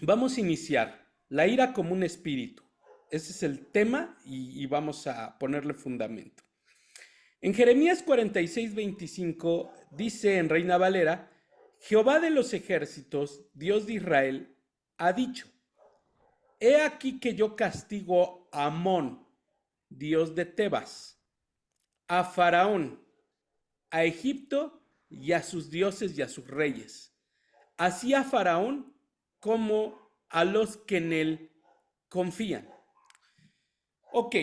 Vamos a iniciar la ira como un espíritu. Ese es el tema y vamos a ponerle fundamento. En Jeremías 46:25 dice en Reina Valera, Jehová de los ejércitos, Dios de Israel, ha dicho, he aquí que yo castigo a Amón, Dios de Tebas, a Faraón, a Egipto y a sus dioses y a sus reyes, así a Faraón como a los que en él confían. Ok,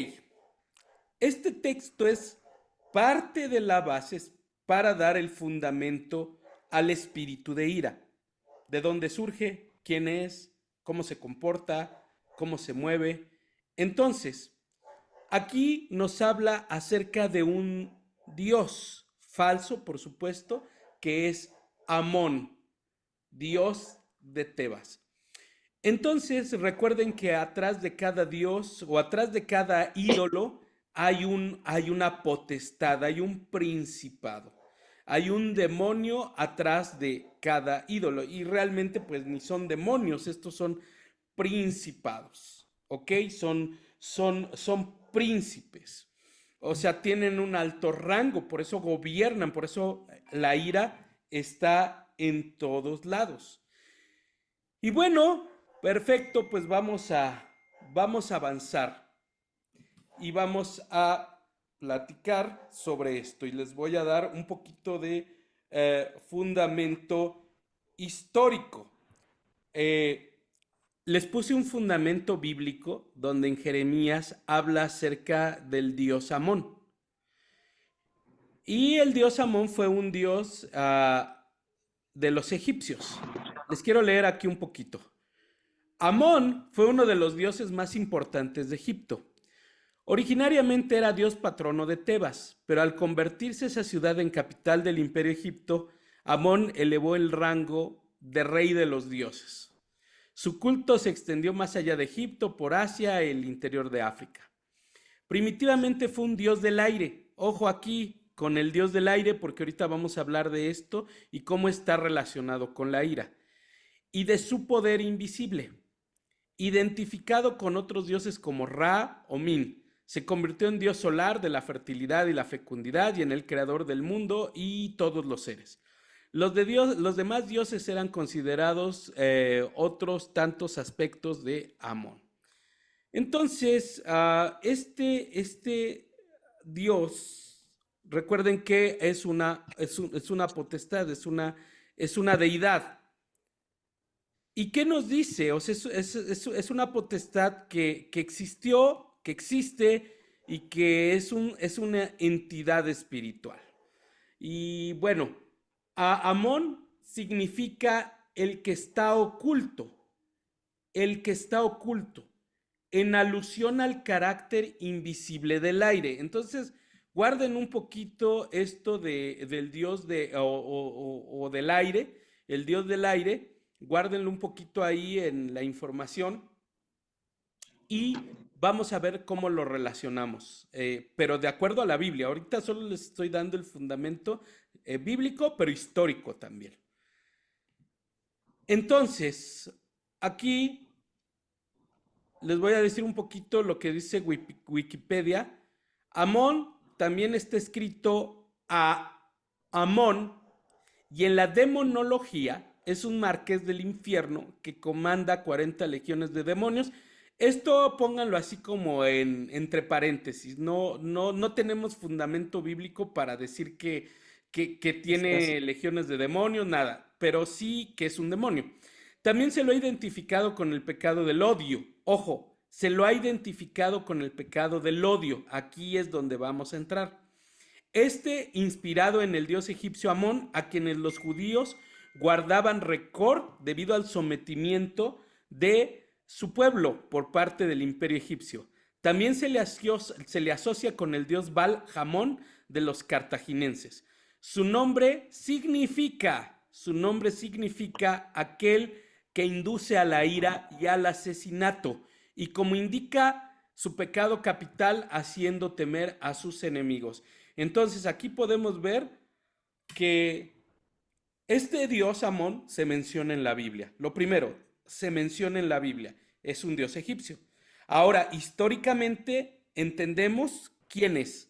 este texto es parte de la base para dar el fundamento al espíritu de ira. ¿De dónde surge? ¿Quién es? ¿Cómo se comporta? ¿Cómo se mueve? Entonces, aquí nos habla acerca de un dios falso, por supuesto, que es Amón, dios de Tebas. Entonces, recuerden que atrás de cada dios o atrás de cada ídolo hay una potestad, hay un principado, hay un demonio atrás de cada ídolo. Y realmente, pues ni son demonios, estos son principados, ¿ok? Son príncipes. O sea, tienen un alto rango, por eso gobiernan, por eso la ira está en todos lados. Y bueno, perfecto, pues vamos a avanzar y vamos a platicar sobre esto y les voy a dar un poquito de fundamento histórico. Eh, Les puse un fundamento bíblico donde en Jeremías habla acerca del dios Amón. Y el dios Amón fue un dios de los egipcios. Les quiero leer aquí un poquito. Amón fue uno de los dioses más importantes de Egipto. Originariamente era dios patrono de Tebas, pero al convertirse esa ciudad en capital del imperio egipto, Amón elevó el rango de rey de los dioses. Su culto se extendió más allá de Egipto, por Asia y el interior de África. Primitivamente fue un dios del aire. Ojo aquí con el dios del aire porque ahorita vamos a hablar de esto y cómo está relacionado con la ira. Y de su poder invisible. Identificado con otros dioses como Ra o Min, se convirtió en dios solar de la fertilidad y la fecundidad y en el creador del mundo y todos los seres. Los demás dioses eran considerados otros tantos aspectos de Amón. Entonces, este dios, recuerden que es una potestad, es una deidad. ¿Y qué nos dice? O sea, es una potestad que existió, que existe y que es una entidad espiritual. Y bueno, Amón significa el que está oculto, el que está oculto, en alusión al carácter invisible del aire. Entonces, guarden un poquito esto del dios o del aire, el dios del aire, guárdenlo un poquito ahí en la información y vamos a ver cómo lo relacionamos, pero de acuerdo a la Biblia. Ahorita solo les estoy dando el fundamento bíblico, pero histórico también. Entonces, aquí les voy a decir un poquito lo que dice Wikipedia. Amón también está escrito a Amón y en la demonología es un marqués del infierno que comanda 40 legiones de demonios. Esto pónganlo así como entre paréntesis. No tenemos fundamento bíblico para decir que tiene legiones de demonios, nada, pero sí que es un demonio. También se lo ha identificado con el pecado del odio. Ojo, se lo ha identificado con el pecado del odio. Aquí es donde vamos a entrar. Este inspirado en el dios egipcio Amón, a quienes los judíos guardaban récord debido al sometimiento de su pueblo por parte del imperio egipcio. También se le asocia con el dios Baal Jamón de los cartagineses. Su nombre significa aquel que induce a la ira y al asesinato, y como indica su pecado capital, haciendo temer a sus enemigos. Entonces aquí podemos ver que este dios Amón se menciona en la Biblia. Lo primero, se menciona en la Biblia. Es un dios egipcio. Ahora, históricamente entendemos quién es.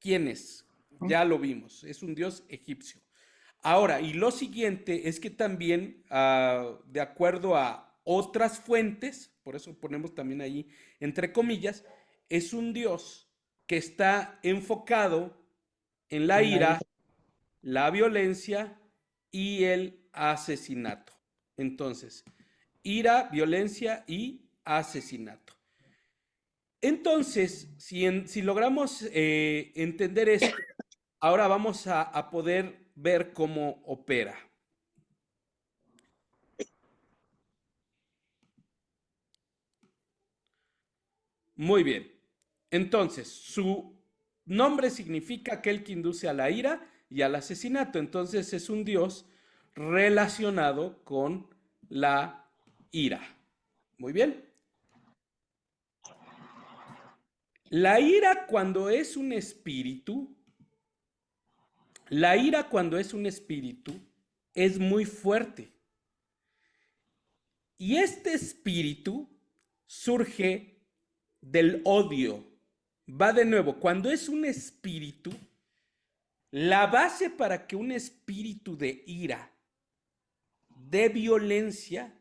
¿Quién es? Ya lo vimos. Es un dios egipcio. Ahora, y lo siguiente es que también, de acuerdo a otras fuentes, por eso ponemos también ahí entre comillas, es un dios que está enfocado en la En la ira, ira. la violencia y el asesinato. Entonces, ira, violencia y asesinato. Entonces, si logramos entender esto, ahora vamos a poder ver cómo opera. Muy bien. Entonces, su nombre significa aquel que induce a la ira y al asesinato. Entonces, es un dios relacionado con la ira. Muy bien. La ira cuando es un espíritu, la ira cuando es un espíritu es muy fuerte. Y este espíritu surge del odio. Va de nuevo, cuando es un espíritu, la base para que un espíritu de ira, de violencia,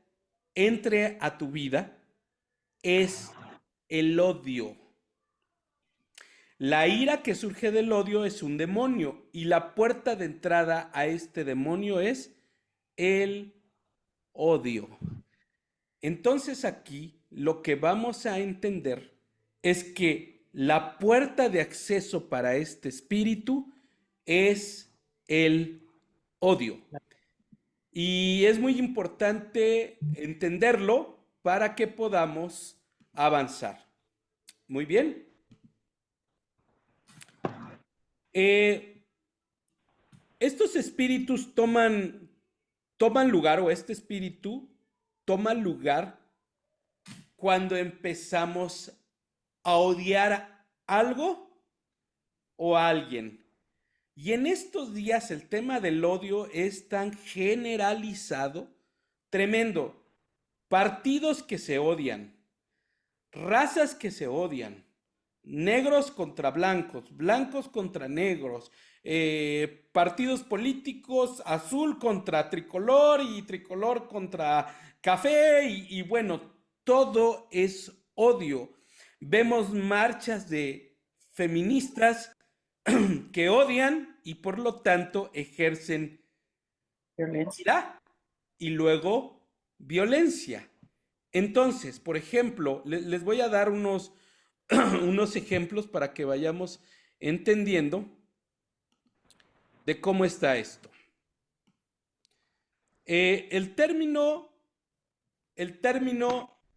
entre a tu vida es el odio. La ira que surge del odio es un demonio y la puerta de entrada a este demonio es el odio. Entonces aquí lo que vamos a entender es que la puerta de acceso para este espíritu es el odio. Y es muy importante entenderlo para que podamos avanzar. Muy bien. Eh, estos espíritus toman lugar, o este espíritu toma lugar cuando empezamos a odiar algo o a alguien. Y en estos días el tema del odio es tan generalizado, tremendo. Partidos que se odian, razas que se odian, negros contra blancos, blancos contra negros, partidos políticos, azul contra tricolor y tricolor contra café y bueno, todo es odio. Vemos marchas de feministas que odian y por lo tanto ejercen Violencia. ira y luego violencia. Entonces, por ejemplo, les voy a dar unos ejemplos para que vayamos entendiendo de cómo está esto. El término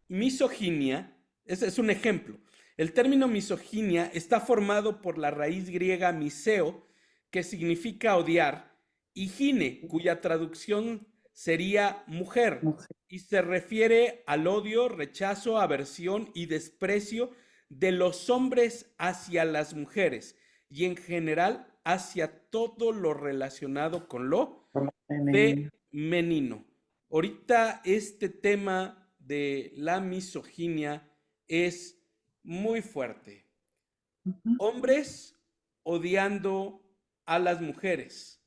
misoginia, ese es un ejemplo. El término misoginia está formado por la raíz griega miseo, que significa odiar, y gine, cuya traducción sería mujer, Mujer. y se refiere al odio, rechazo, aversión y desprecio de los hombres hacia las mujeres, y en general hacia todo lo relacionado con lo Femenino. femenino. Ahorita este tema de la misoginia es muy fuerte. Ujú. Hombres odiando a las mujeres.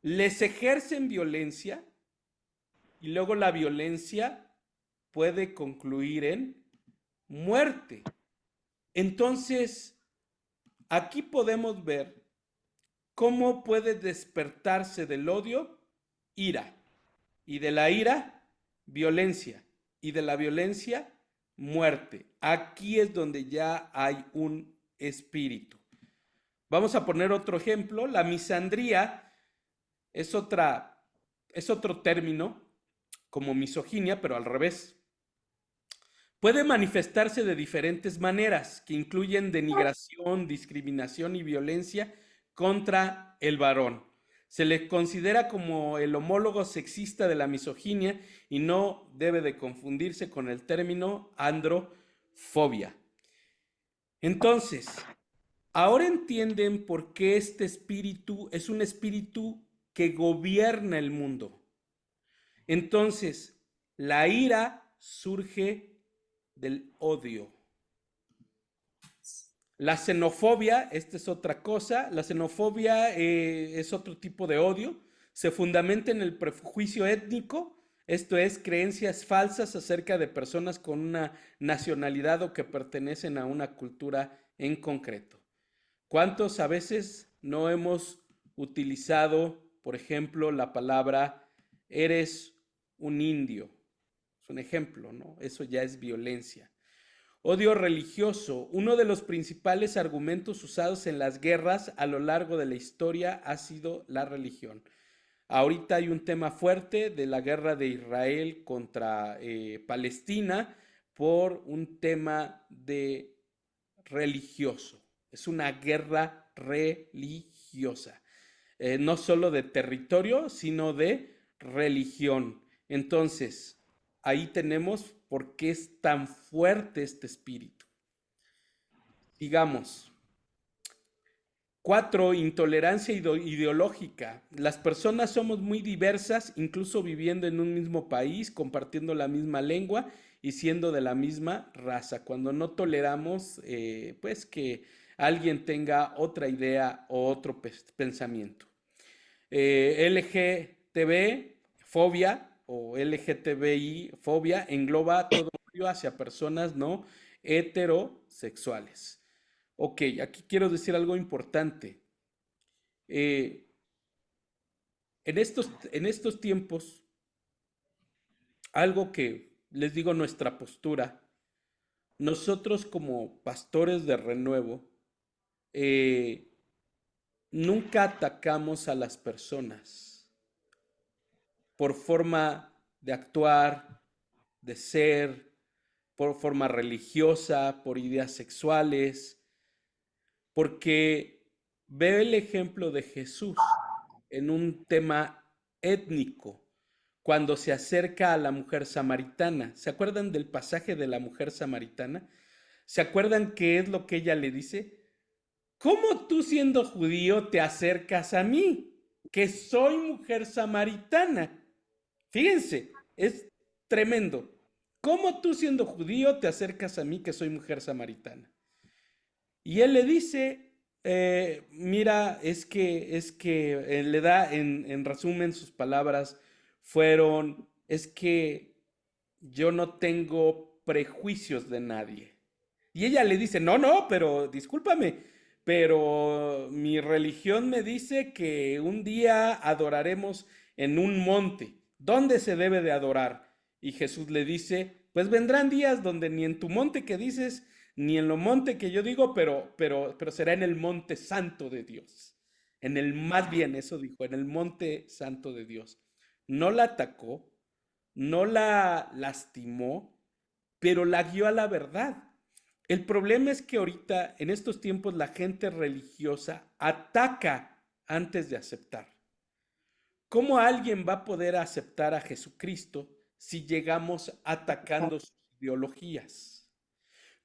Les ejercen violencia y luego la violencia puede concluir en muerte. Entonces, aquí podemos ver cómo puede despertarse del odio ira, y de la ira violencia, y de la violencia muerte. Aquí es donde ya hay un espíritu. Vamos a poner otro ejemplo. La misandría es otro término como misoginia, pero al revés. Puede manifestarse de diferentes maneras, que incluyen denigración, discriminación y violencia contra el varón. Se le considera como el homólogo sexista de la misoginia y no debe de confundirse con el término androfobia. Entonces, ahora entienden por qué este espíritu es un espíritu que gobierna el mundo. Entonces, la ira surge del odio. La xenofobia, esta es otra cosa, la xenofobia es otro tipo de odio, se fundamenta en el prejuicio étnico, esto es, creencias falsas acerca de personas con una nacionalidad o que pertenecen a una cultura en concreto. ¿Cuántos a veces no hemos utilizado, por ejemplo, la palabra eres un indio? Es un ejemplo, ¿no? Eso ya es violencia. Odio religioso. Uno de los principales argumentos usados en las guerras a lo largo de la historia ha sido la religión. Ahorita hay un tema fuerte de la guerra de Israel contra Palestina por un tema de religioso. Es una guerra religiosa. No solo de territorio, sino de religión. Entonces, ahí tenemos por qué es tan fuerte este espíritu. Digamos, 4, intolerancia ideológica. Las personas somos muy diversas, incluso viviendo en un mismo país, compartiendo la misma lengua y siendo de la misma raza. Cuando no toleramos, pues, que alguien tenga otra idea o otro pensamiento. LGTB, fobia o LGTBI, fobia, engloba todo odio hacia personas no heterosexuales. Ok, aquí quiero decir algo importante. Eh, en estos tiempos, algo que les digo nuestra postura, nosotros como pastores de renuevo, eh, nunca atacamos a las personas por forma de actuar, de ser, por forma religiosa, por ideas sexuales, porque veo el ejemplo de Jesús en un tema étnico, cuando se acerca a la mujer samaritana. ¿Se acuerdan del pasaje de la mujer samaritana? ¿Se acuerdan qué es lo que ella le dice? ¿Cómo tú siendo judío te acercas a mí, que soy mujer samaritana? Fíjense, es tremendo. ¿Cómo tú siendo judío te acercas a mí, que soy mujer samaritana? Y él le dice, mira, es que le da en resumen sus palabras fueron, es que yo no tengo prejuicios de nadie. Y ella le dice, no, no, pero discúlpame, pero mi religión me dice que un día adoraremos en un monte. ¿Dónde se debe de adorar? Y Jesús le dice, pues vendrán días donde ni en tu monte que dices, ni en lo monte que yo digo, pero será en el monte santo de Dios. En el, más bien, eso dijo, en el monte santo de Dios. No la atacó, no la lastimó, pero la guió a la verdad. El problema es que ahorita, en estos tiempos, la gente religiosa ataca antes de aceptar. ¿Cómo alguien va a poder aceptar a Jesucristo si llegamos atacando sus ideologías?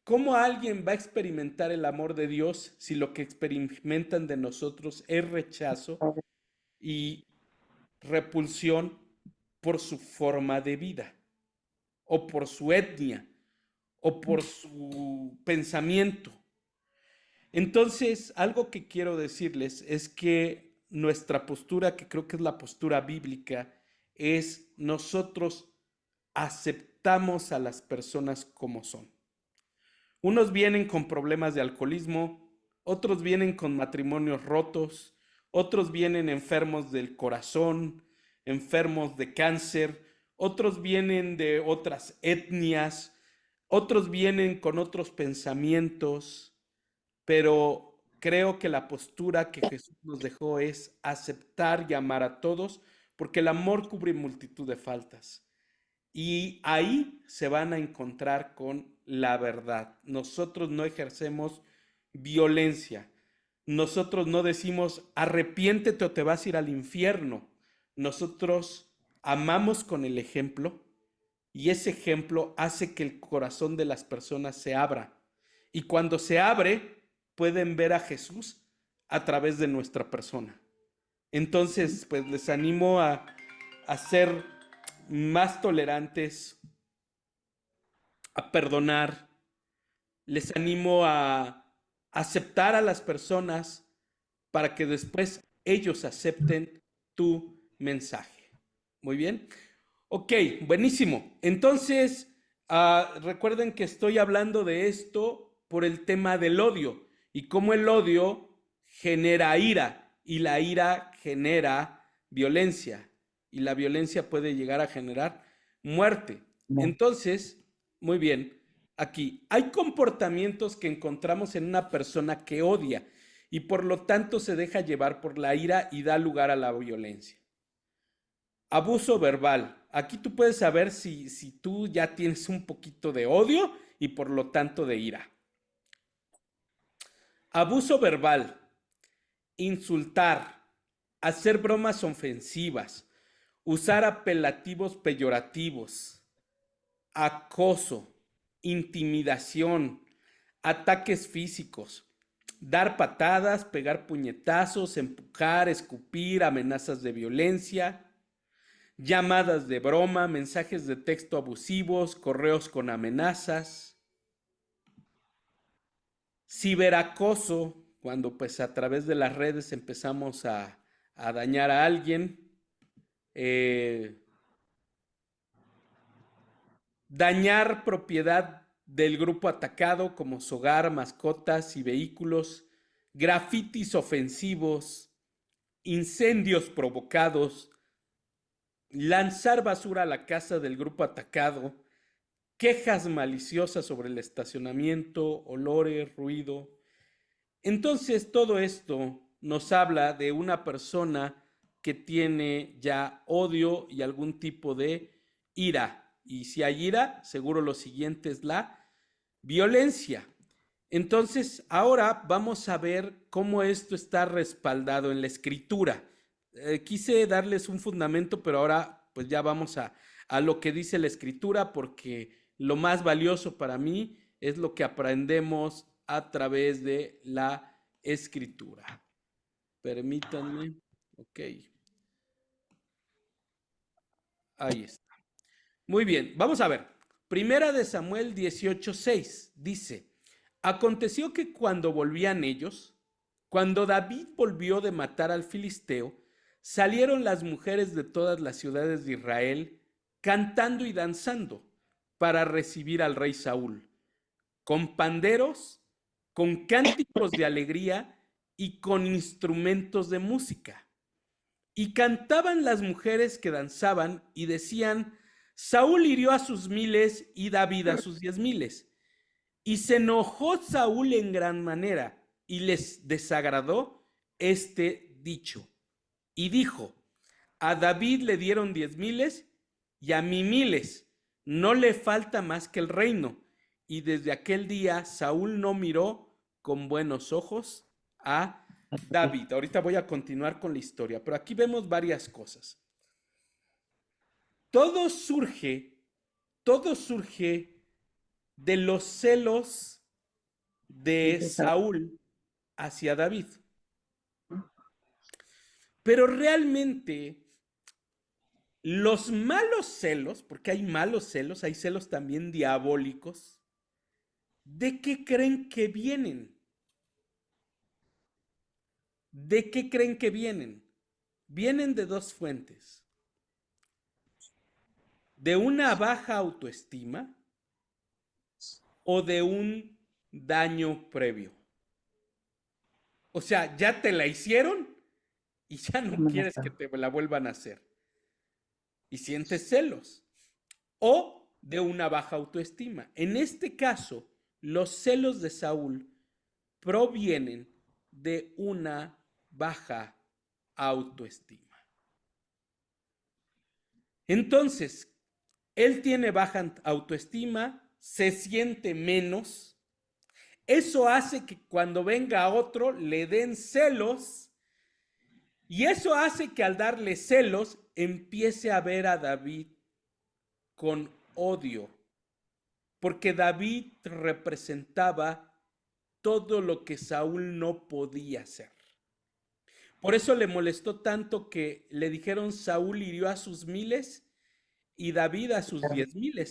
¿Cómo alguien va a experimentar el amor de Dios si lo que experimentan de nosotros es rechazo y repulsión por su forma de vida, o por su etnia, o por su pensamiento? Entonces, algo que quiero decirles es que nuestra postura, que creo que es la postura bíblica, es nosotros aceptamos a las personas como son. Unos vienen con problemas de alcoholismo, otros vienen con matrimonios rotos, otros vienen enfermos del corazón, enfermos de cáncer, otros vienen de otras etnias, otros vienen con otros pensamientos, pero creo que la postura que Jesús nos dejó es aceptar y amar a todos, porque el amor cubre multitud de faltas. Y ahí se van a encontrar con la verdad. Nosotros no ejercemos violencia. Nosotros no decimos arrepiéntete o te vas a ir al infierno. Nosotros amamos con el ejemplo y ese ejemplo hace que el corazón de las personas se abra. Y cuando se abre, pueden ver a Jesús a través de nuestra persona. Entonces, pues les animo a ser más tolerantes, a perdonar. Les animo a aceptar a las personas para que después ellos acepten tu mensaje. Muy bien. Ok, buenísimo. Entonces, recuerden que estoy hablando de esto por el tema del odio y cómo el odio genera ira y la ira genera violencia y la violencia puede llegar a generar muerte. No. Entonces, muy bien, aquí hay comportamientos que encontramos en una persona que odia y por lo tanto se deja llevar por la ira y da lugar a la violencia. Abuso verbal. Aquí tú puedes saber si tú ya tienes un poquito de odio y por lo tanto de ira. Abuso verbal. Insultar. Hacer bromas ofensivas. Usar apelativos peyorativos. Acoso. Intimidación. Ataques físicos. Dar patadas, pegar puñetazos, empujar, escupir, amenazas de violencia, llamadas de broma, mensajes de texto abusivos, correos con amenazas, ciberacoso, cuando pues a través de las redes empezamos a dañar a alguien, eh, dañar propiedad del grupo atacado como su hogar, mascotas y vehículos, grafitis ofensivos, incendios provocados, lanzar basura a la casa del grupo atacado, quejas maliciosas sobre el estacionamiento, olores, ruido. Entonces todo esto nos habla de una persona que tiene ya odio y algún tipo de ira. Y si hay ira, seguro lo siguiente es la violencia. Entonces, ahora vamos a ver cómo esto está respaldado en la escritura. Quise darles un fundamento, pero ahora pues ya vamos a lo que dice la escritura, porque lo más valioso para mí es lo que aprendemos a través de la escritura. Permítanme. Ok. Ahí está. Muy bien, vamos a ver. Primera de Samuel 18:6 dice, aconteció que cuando volvían ellos, cuando David volvió de matar al filisteo, salieron las mujeres de todas las ciudades de Israel cantando y danzando para recibir al rey Saúl, con panderos, con cánticos de alegría y con instrumentos de música. Y cantaban las mujeres que danzaban y decían, Saúl hirió a sus miles y David a sus 10,000. Y se enojó Saúl en gran manera y les desagradó este dicho. Y dijo, a David le dieron 10,000 y a mí miles. No le falta más que el reino. Y desde aquel día Saúl no miró con buenos ojos a David. Ahorita voy a continuar con la historia, pero aquí vemos varias cosas. Todo surge, todo surge de los celos de Saúl hacia David. Pero realmente los malos celos, porque hay malos celos, hay celos también diabólicos, ¿de qué creen que vienen? ¿De qué creen que vienen? Vienen de dos fuentes. De una baja autoestima o de un daño previo. O sea, ya te la hicieron y ya no quieres que te la vuelvan a hacer. Y sientes celos. O de una baja autoestima. En este caso, los celos de Saúl provienen de una baja autoestima. Entonces, él tiene baja autoestima, se siente menos. Eso hace que cuando venga otro le den celos. Y eso hace que al darle celos empiece a ver a David con odio. Porque David representaba todo lo que Saúl no podía hacer. Por eso le molestó tanto que le dijeron Saúl hirió a sus miles y David a sus 10,000.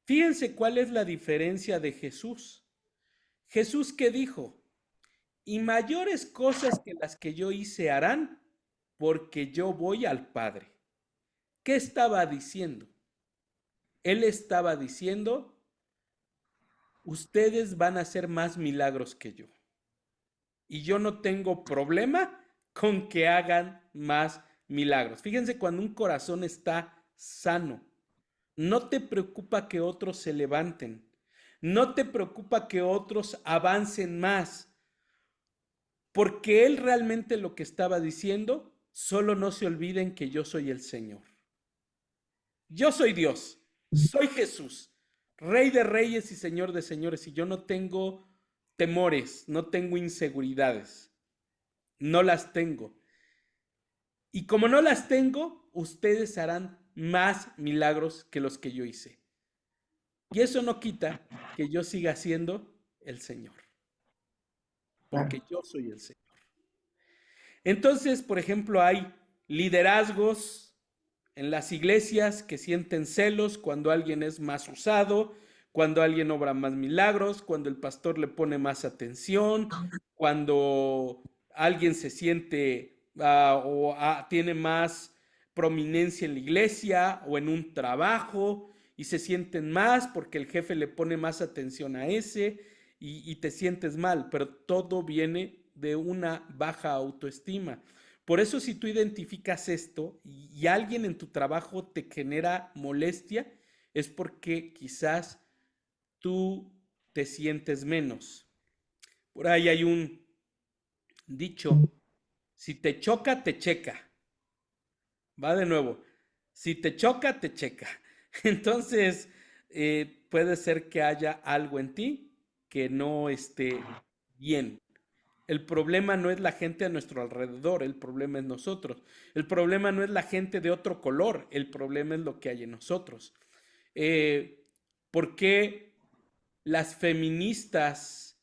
Fíjense cuál es la diferencia de Jesús. Jesús, ¿qué dijo? Y mayores cosas que las que yo hice harán, porque yo voy al Padre. ¿Qué estaba diciendo? Él estaba diciendo, ustedes van a hacer más milagros que yo. Y yo no tengo problema con que hagan más milagros. Fíjense cuando un corazón está sano. No te preocupa que otros se levanten. No te preocupa que otros avancen más. Porque él realmente lo que estaba diciendo, solo no se olviden que yo soy el Señor. Yo soy Dios, soy Jesús, Rey de reyes y Señor de señores, y yo no tengo temores, no tengo inseguridades, no las tengo. Y como no las tengo, ustedes harán más milagros que los que yo hice. Y eso no quita que yo siga siendo el Señor, porque yo soy el Señor. Entonces, por ejemplo, hay liderazgos en las iglesias que sienten celos cuando alguien es más usado, cuando alguien obra más milagros, cuando el pastor le pone más atención, cuando alguien se siente tiene más prominencia en la iglesia o en un trabajo y se sienten más porque el jefe le pone más atención a ese y te sientes mal, pero todo viene de una baja autoestima. Por eso si tú identificas esto y alguien en tu trabajo te genera molestia, es porque quizás tú te sientes menos. Por ahí hay un dicho, si te choca, te checa. Va de nuevo, si te choca, te checa. Entonces, puede ser que haya algo en ti que no esté bien. El problema no es la gente a nuestro alrededor, el problema es nosotros. El problema no es la gente de otro color, el problema es lo que hay en nosotros. Eh, ¿Por qué las feministas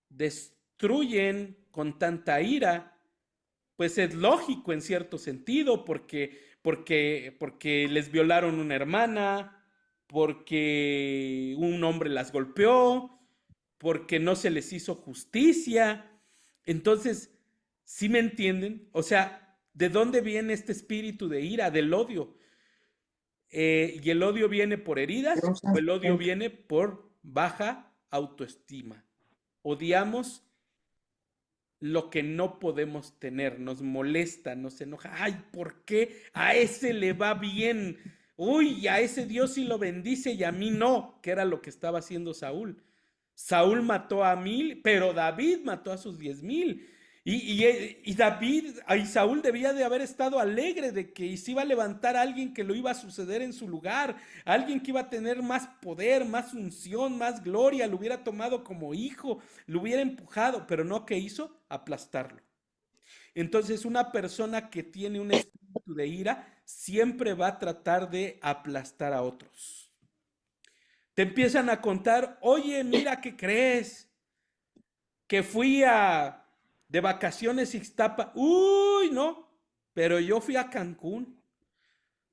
destruyen con tanta ira? Pues es lógico en cierto sentido, porque les violaron una hermana, porque un hombre las golpeó, porque no se les hizo justicia. Entonces, ¿sí me entienden? O sea, ¿de dónde viene este espíritu de ira, del odio? ¿Y el odio viene por heridas o el odio viene por baja autoestima? Odiamos lo que no podemos tener, nos molesta, nos enoja. Ay, ¿por qué a ese le va bien? Uy, a ese Dios sí lo bendice y a mí no, que era lo que estaba haciendo Saúl. Saúl mató a 1,000, pero David mató a sus 10,000. Y David, y Saúl debía de haber estado alegre de que se iba a levantar a alguien que lo iba a suceder en su lugar, alguien que iba a tener más poder, más unción, más gloria, lo hubiera tomado como hijo, lo hubiera empujado, pero no, ¿qué hizo? Aplastarlo. Entonces, una persona que tiene un espíritu de ira siempre va a tratar de aplastar a otros. Te empiezan a contar, oye, mira, ¿qué crees? Que fui de vacaciones a Ixtapa. Uy, no, pero yo fui a Cancún.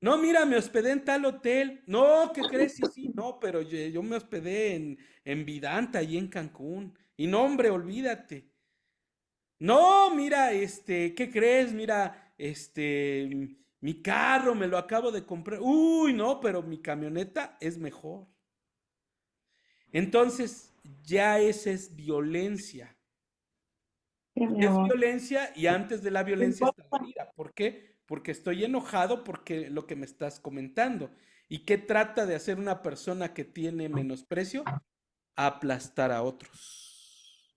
No, mira, me hospedé en tal hotel. No, ¿qué crees? Sí, sí, no, pero yo me hospedé en Vidanta, y en Cancún. Y no, hombre, olvídate. No, mira, ¿qué crees? Mira, mi carro me lo acabo de comprar. Uy, no, pero mi camioneta es mejor. Entonces, ya esa es violencia. Es violencia y antes de la violencia está la ira. ¿Por qué? Porque estoy enojado porque lo que me estás comentando. ¿Y qué trata de hacer una persona que tiene menosprecio? Aplastar a otros.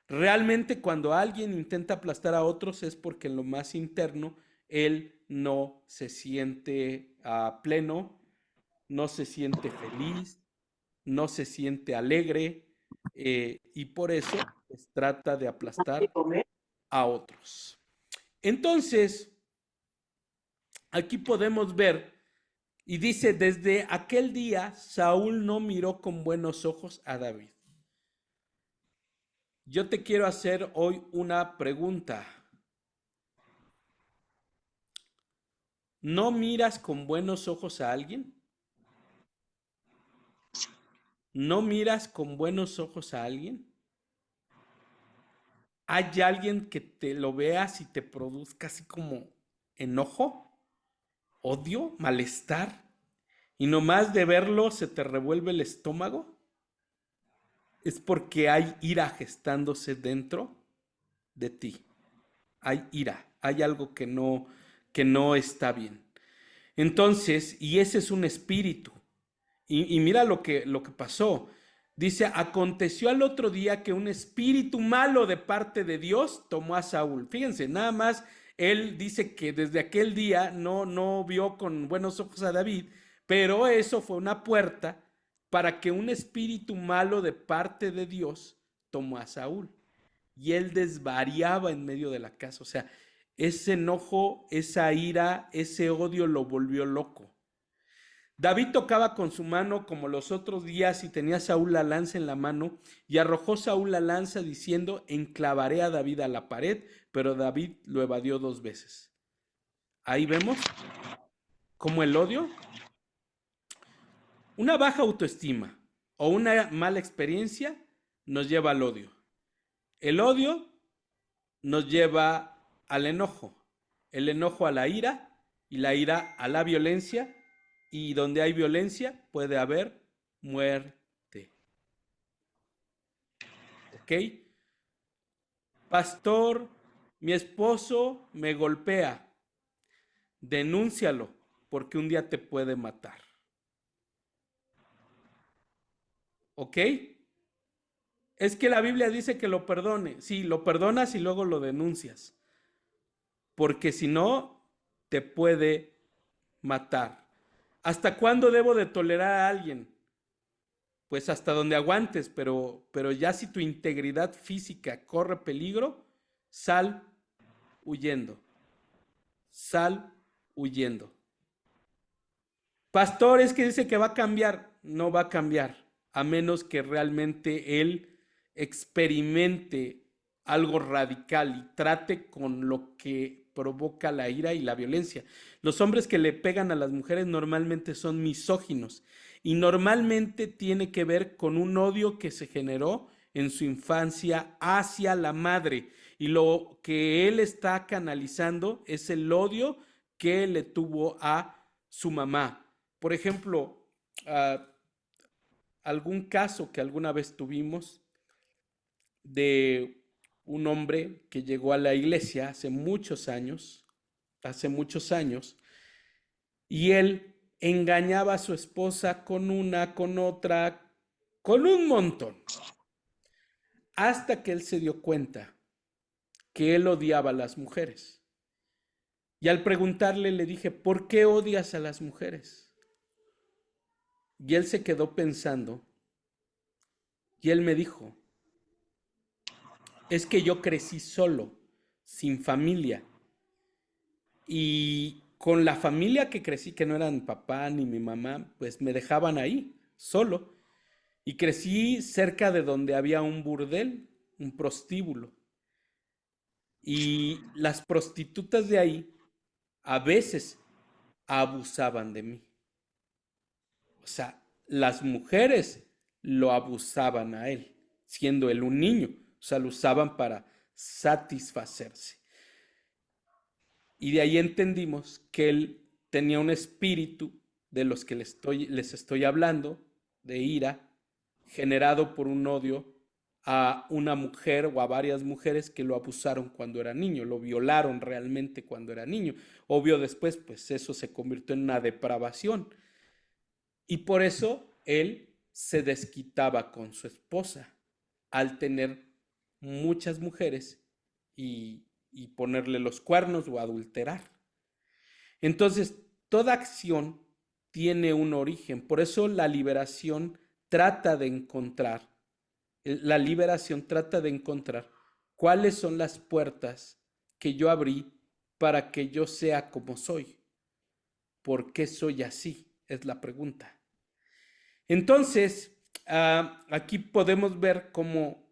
Realmente cuando alguien intenta aplastar a otros es porque en lo más interno él no se siente pleno, no se siente feliz, no se siente alegre y por eso pues, trata de aplastar a otros. Entonces, aquí podemos ver, y dice, desde aquel día Saúl no miró con buenos ojos a David. Yo te quiero hacer hoy una pregunta. ¿No miras con buenos ojos a alguien? ¿No miras con buenos ojos a alguien? ¿Hay alguien que te lo veas y te produzca así como enojo, odio, malestar? Y nomás de verlo se te revuelve el estómago. Es porque hay ira gestándose dentro de ti. Hay ira, hay algo que no está bien. Entonces, y ese es un espíritu. Y mira lo que pasó. Dice, aconteció al otro día que un espíritu malo de parte de Dios tomó a Saúl. Fíjense, nada más él dice que desde aquel día no vio con buenos ojos a David, pero eso fue una puerta para que un espíritu malo de parte de Dios tomó a Saúl. Y él desvariaba en medio de la casa. O sea, ese enojo, esa ira, ese odio lo volvió loco. David tocaba con su mano como los otros días y tenía Saúl la lanza en la mano y arrojó Saúl la lanza diciendo, enclavaré a David a la pared, pero David lo evadió 2 veces. Ahí vemos cómo el odio, una baja autoestima o una mala experiencia nos lleva al odio. El odio nos lleva al enojo, el enojo a la ira y la ira a la violencia, y donde hay violencia puede haber muerte. ¿Ok? Pastor, mi esposo me golpea, denúncialo porque un día te puede matar. ¿Ok? Es que la Biblia dice que lo perdone. Sí, lo perdonas y luego lo denuncias. Porque si no, te puede matar. ¿Hasta cuándo debo de tolerar a alguien? Pues hasta donde aguantes, pero ya si tu integridad física corre peligro, sal huyendo. Sal huyendo. Pastor, es que dice que va a cambiar. No va a cambiar, a menos que realmente él experimente algo radical y trate con lo que provoca la ira y la violencia. Los hombres que le pegan a las mujeres normalmente son misóginos y normalmente tiene que ver con un odio que se generó en su infancia hacia la madre, y lo que él está canalizando es el odio que le tuvo a su mamá. Por ejemplo, algún caso que alguna vez tuvimos de un hombre que llegó a la iglesia hace muchos años, y él engañaba a su esposa con una, con otra, con un montón, hasta que él se dio cuenta que él odiaba a las mujeres. Y al preguntarle le dije, ¿por qué odias a las mujeres? Y él se quedó pensando y él me dijo, es que yo crecí solo, sin familia. Y con la familia que crecí, que no eran papá ni mi mamá, pues me dejaban ahí, solo. Y crecí cerca de donde había un burdel, un prostíbulo. Y las prostitutas de ahí a veces abusaban de mí. O sea, las mujeres lo abusaban a él, siendo él un niño. O sea, lo usaban para satisfacerse. Y de ahí entendimos que él tenía un espíritu de los que les estoy hablando, de ira, generado por un odio a una mujer o a varias mujeres que lo abusaron cuando era niño, lo violaron realmente cuando era niño. Obvio después, pues eso se convirtió en una depravación. Y por eso él se desquitaba con su esposa al tener muchas mujeres y ponerle los cuernos o adulterar. Entonces, toda acción tiene un origen. Por eso trata de encontrar, la liberación trata de encontrar cuáles son las puertas que yo abrí para que yo sea como soy. ¿Por qué soy así? Es la pregunta. Entonces, aquí podemos ver cómo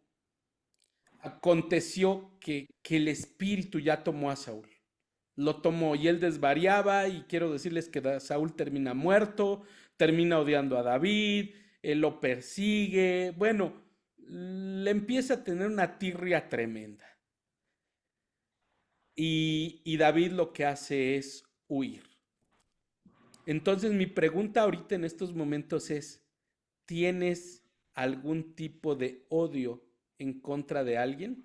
aconteció que el espíritu ya tomó a Saúl. lo tomó y él desvariaba y quiero decirles que Saúl termina muerto, termina odiando a David, él lo persigue, bueno, le empieza a tener una tirria tremenda. Y David lo que hace es huir. Entonces mi pregunta ahorita en estos momentos es, ¿tienes algún tipo de odio en contra de alguien?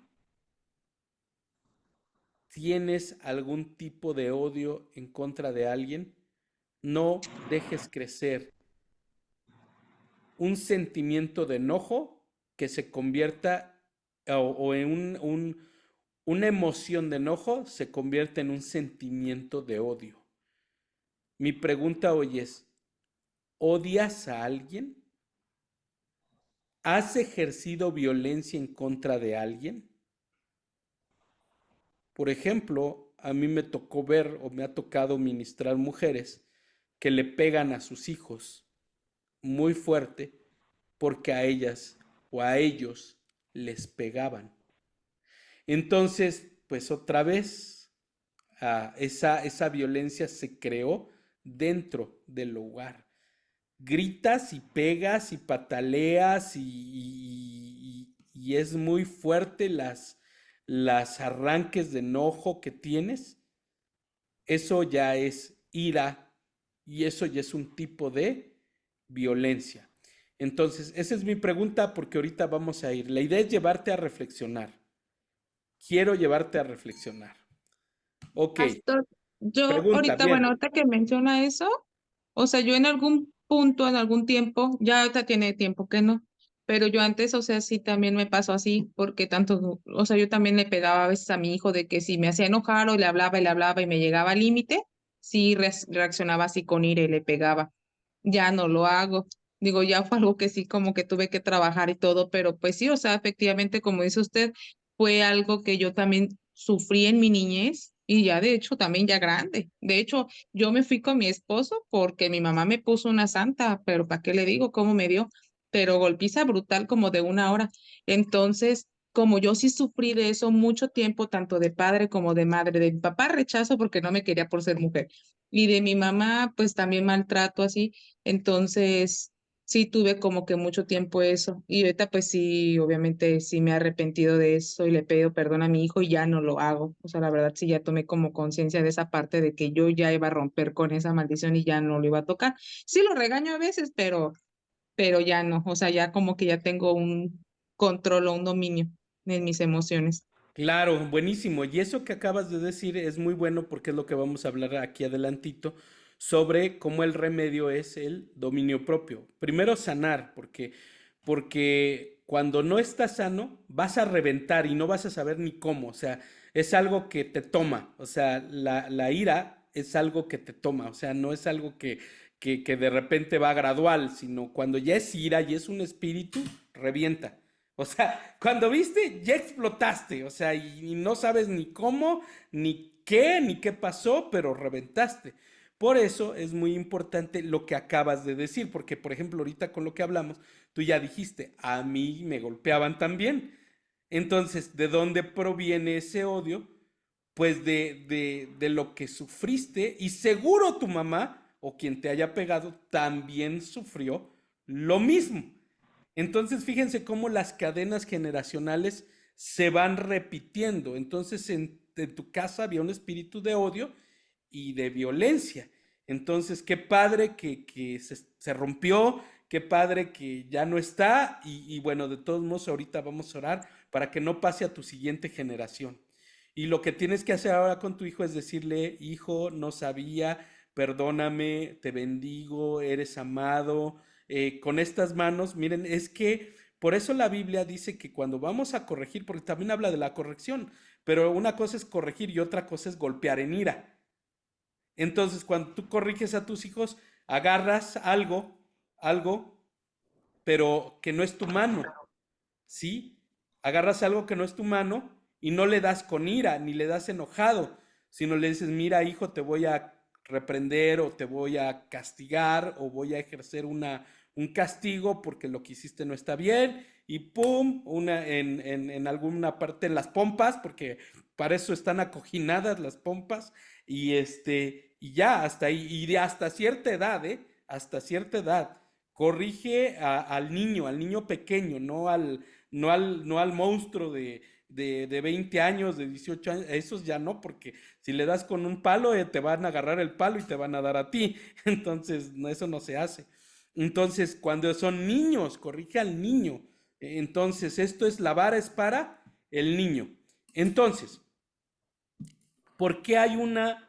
¿Tienes algún tipo de odio en contra de alguien? No dejes crecer un sentimiento de enojo que se convierta o en una emoción de enojo se convierte en un sentimiento de odio. Mi pregunta hoy es, ¿odias a alguien? ¿Has ejercido violencia en contra de alguien? Por ejemplo, a mí me tocó ver o me ha tocado ministrar mujeres que le pegan a sus hijos muy fuerte porque a ellas o a ellos les pegaban. Entonces, pues otra vez, esa violencia se creó dentro del hogar. Gritas y pegas y pataleas y es muy fuerte las arranques de enojo que tienes. Eso ya es ira y eso ya es un tipo de violencia. Entonces, esa es mi pregunta porque ahorita vamos a ir. La idea es llevarte a reflexionar. Quiero llevarte a reflexionar. Ok, Pastor, yo pregunta, ahorita, bueno, bien. ahorita que menciona eso, o sea, yo en algún punto, en algún tiempo, ya ahorita tiene tiempo que no, pero yo antes, o sea, sí también me pasó así, porque tanto, o sea, yo también le pegaba a veces a mi hijo de que si me hacía enojar o le hablaba y me llegaba al límite, sí reaccionaba así con ira y le pegaba. Ya no lo hago. Digo, ya fue algo que sí como que tuve que trabajar y todo, pero pues sí, o sea, efectivamente, como dice usted, fue algo que yo también sufrí en mi niñez y ya de hecho también ya grande. De hecho, yo me fui con mi esposo porque mi mamá me puso una santa, pero ¿para qué le digo cómo me dio? Pero golpiza brutal como de 1 hora. Entonces, como yo sí sufrí de eso mucho tiempo, tanto de padre como de madre, de mi papá rechazo porque no me quería por ser mujer y de mi mamá pues también maltrato así. Entonces, sí tuve como que mucho tiempo eso. Y ahorita pues sí, obviamente sí me he arrepentido de eso y le pido perdón a mi hijo y ya no lo hago. O sea, la verdad sí ya tomé como conciencia de esa parte de que yo ya iba a romper con esa maldición y ya no lo iba a tocar. Sí lo regaño a veces, pero ya no. O sea, ya como que ya tengo un control o un dominio en mis emociones. Claro, buenísimo. Y eso que acabas de decir es muy bueno porque es lo que vamos a hablar aquí adelantito sobre cómo el remedio es el dominio propio. Primero sanar, porque cuando no estás sano vas a reventar y no vas a saber ni cómo. O sea, es algo que te toma. O sea, la ira es algo que te toma. O sea, no es algo que de repente va gradual, sino cuando ya es ira y es un espíritu, revienta. O sea, cuando viste, ya explotaste. O sea, y no sabes ni cómo, ni qué pasó, pero reventaste. Por eso es muy importante lo que acabas de decir, porque por ejemplo, ahorita con lo que hablamos, tú ya dijiste, a mí me golpeaban también. Entonces, ¿de dónde proviene ese odio? Pues de lo que sufriste y seguro tu mamá o quien te haya pegado también sufrió lo mismo. Entonces, fíjense cómo las cadenas generacionales se van repitiendo. Entonces, en tu casa había un espíritu de odio y de violencia. Entonces, qué padre que se rompió, qué padre que ya no está y bueno, de todos modos, ahorita vamos a orar para que no pase a tu siguiente generación. Y lo que tienes que hacer ahora con tu hijo es decirle, hijo, no sabía, perdóname, te bendigo, eres amado, con estas manos. Miren, es que por eso la Biblia dice que cuando vamos a corregir, porque también habla de la corrección, pero una cosa es corregir y otra cosa es golpear en ira. Entonces, cuando tú corriges a tus hijos, agarras algo, pero que no es tu mano, ¿sí? Agarras algo que no es tu mano y no le das con ira, ni le das enojado, sino le dices, mira, hijo, te voy a reprender o te voy a castigar o voy a ejercer un castigo porque lo que hiciste no está bien y pum, en alguna parte en las pompas, porque para eso están acoginadas las pompas y ya, hasta ahí, y de hasta cierta edad, hasta cierta edad, corrige al niño pequeño, no al monstruo de 20 años, de 18 años, esos ya no, porque si le das con un palo, te van a agarrar el palo y te van a dar a ti, entonces eso no se hace. Entonces, cuando son niños, corrige al niño. Entonces, la vara es para el niño. Entonces, ¿por qué hay una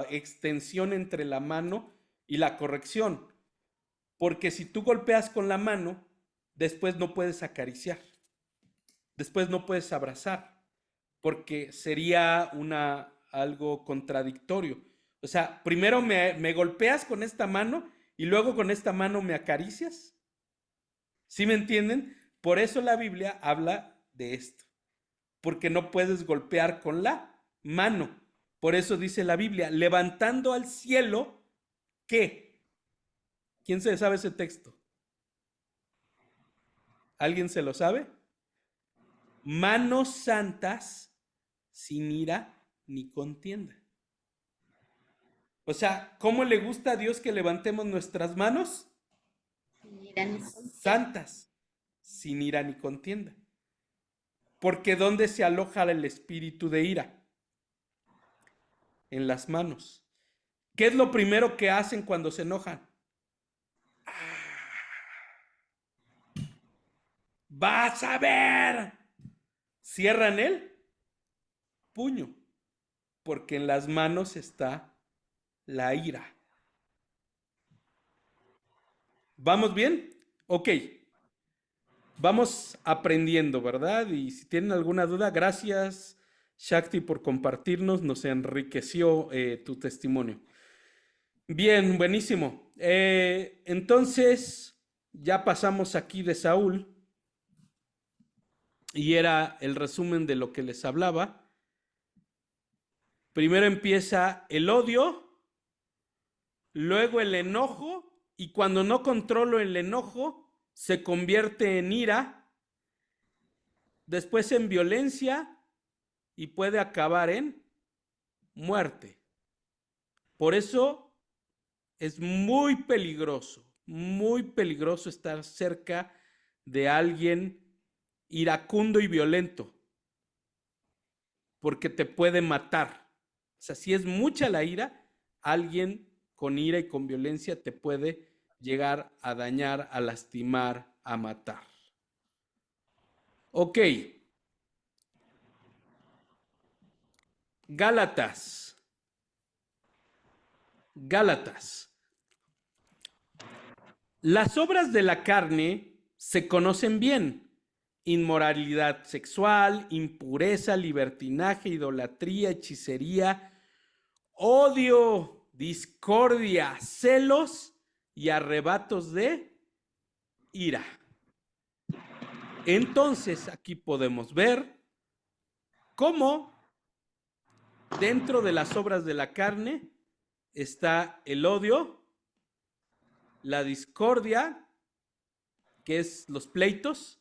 extensión entre la mano y la corrección? Porque si tú golpeas con la mano, después no puedes acariciar, después no puedes abrazar, porque sería algo contradictorio. O sea, primero me golpeas con esta mano y luego con esta mano me acaricias. ¿Sí me entienden? Por eso la Biblia habla de esto, porque no puedes golpear con la mano. Por eso dice la Biblia, levantando al cielo, ¿qué? ¿Quién se sabe ese texto? ¿Alguien se lo sabe? Manos santas, sin ira ni contienda. O sea, ¿cómo le gusta a Dios que levantemos nuestras manos? Sin ira ni contienda. Santas, sin ira ni contienda. Porque ¿dónde se aloja el espíritu de ira? En las manos. ¿Qué es lo primero que hacen cuando se enojan? ¡Vas a ver! Cierran el puño, porque en las manos está la ira. ¿Vamos bien? Ok. Vamos aprendiendo, ¿verdad? Y si tienen alguna duda, gracias, Shakti, por compartirnos. Nos enriqueció tu testimonio. Bien, buenísimo. Entonces, ya pasamos aquí de Saúl. Y era el resumen de lo que les hablaba. Primero empieza el odio, luego el enojo, y cuando no controlo el enojo, se convierte en ira, después en violencia y puede acabar en muerte. Por eso es muy peligroso estar cerca de alguien iracundo y violento, porque te puede matar. O sea, si es mucha la ira, alguien con ira y con violencia te puede llegar a dañar, a lastimar, a matar. Ok. Gálatas. Las obras de la carne se conocen bien: inmoralidad sexual, impureza, libertinaje, idolatría, hechicería, odio, discordia, celos y arrebatos de ira. Entonces aquí podemos ver cómo dentro de las obras de la carne está el odio, la discordia, que es los pleitos,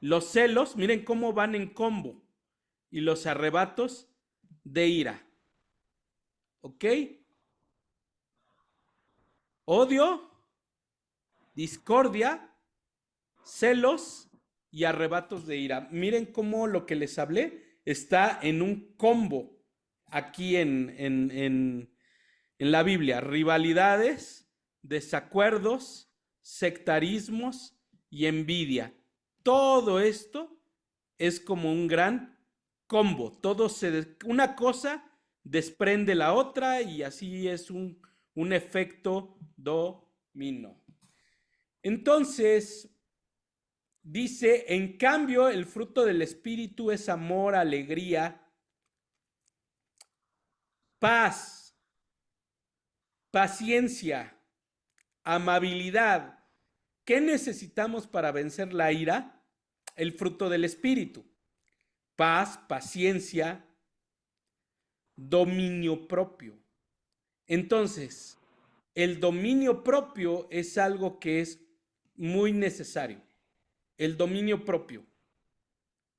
los celos, miren cómo van en combo, y los arrebatos de ira. ¿Ok? Odio, discordia, celos y arrebatos de ira. Miren cómo lo que les hablé está en un combo aquí en la Biblia. Rivalidades, desacuerdos, sectarismos y envidia. Todo esto es como un gran combo. Una cosa desprende la otra y así es un efecto dominó. Entonces, dice, en cambio, el fruto del Espíritu es amor, alegría, paz, paciencia, amabilidad. ¿Qué necesitamos para vencer la ira? El fruto del Espíritu. Paz, paciencia, dominio propio. Entonces, el dominio propio es algo que es muy necesario. El dominio propio.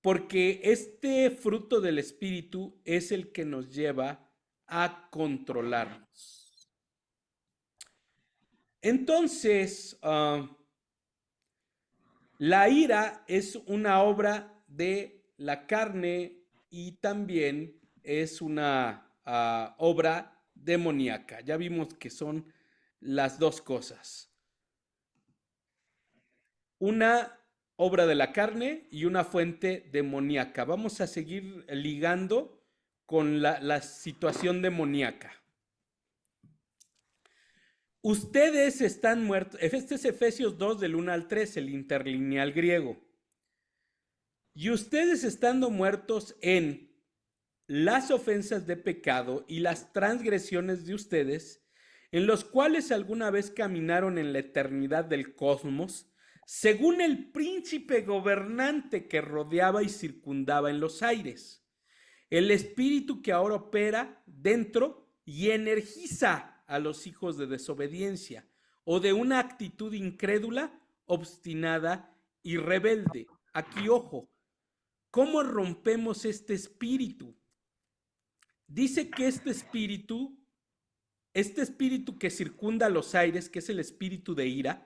porque este fruto del Espíritu es el que nos lleva a controlarnos. Entonces, la ira es una obra de la carne y también es una obra demoníaca. Ya vimos que son las dos cosas. Una obra de la carne y una fuente demoníaca. Vamos a seguir ligando con la situación demoníaca. Ustedes están muertos. Este es Efesios 2 del 1 al 3, el interlineal griego. Y ustedes estando muertos en las ofensas de pecado y las transgresiones de ustedes, en los cuales alguna vez caminaron en la eternidad del cosmos, según el príncipe gobernante que rodeaba y circundaba en los aires, el espíritu que ahora opera dentro y energiza a los hijos de desobediencia o de una actitud incrédula, obstinada y rebelde. Aquí, ojo, ¿cómo rompemos este espíritu? Dice que este espíritu que circunda los aires, que es el espíritu de ira,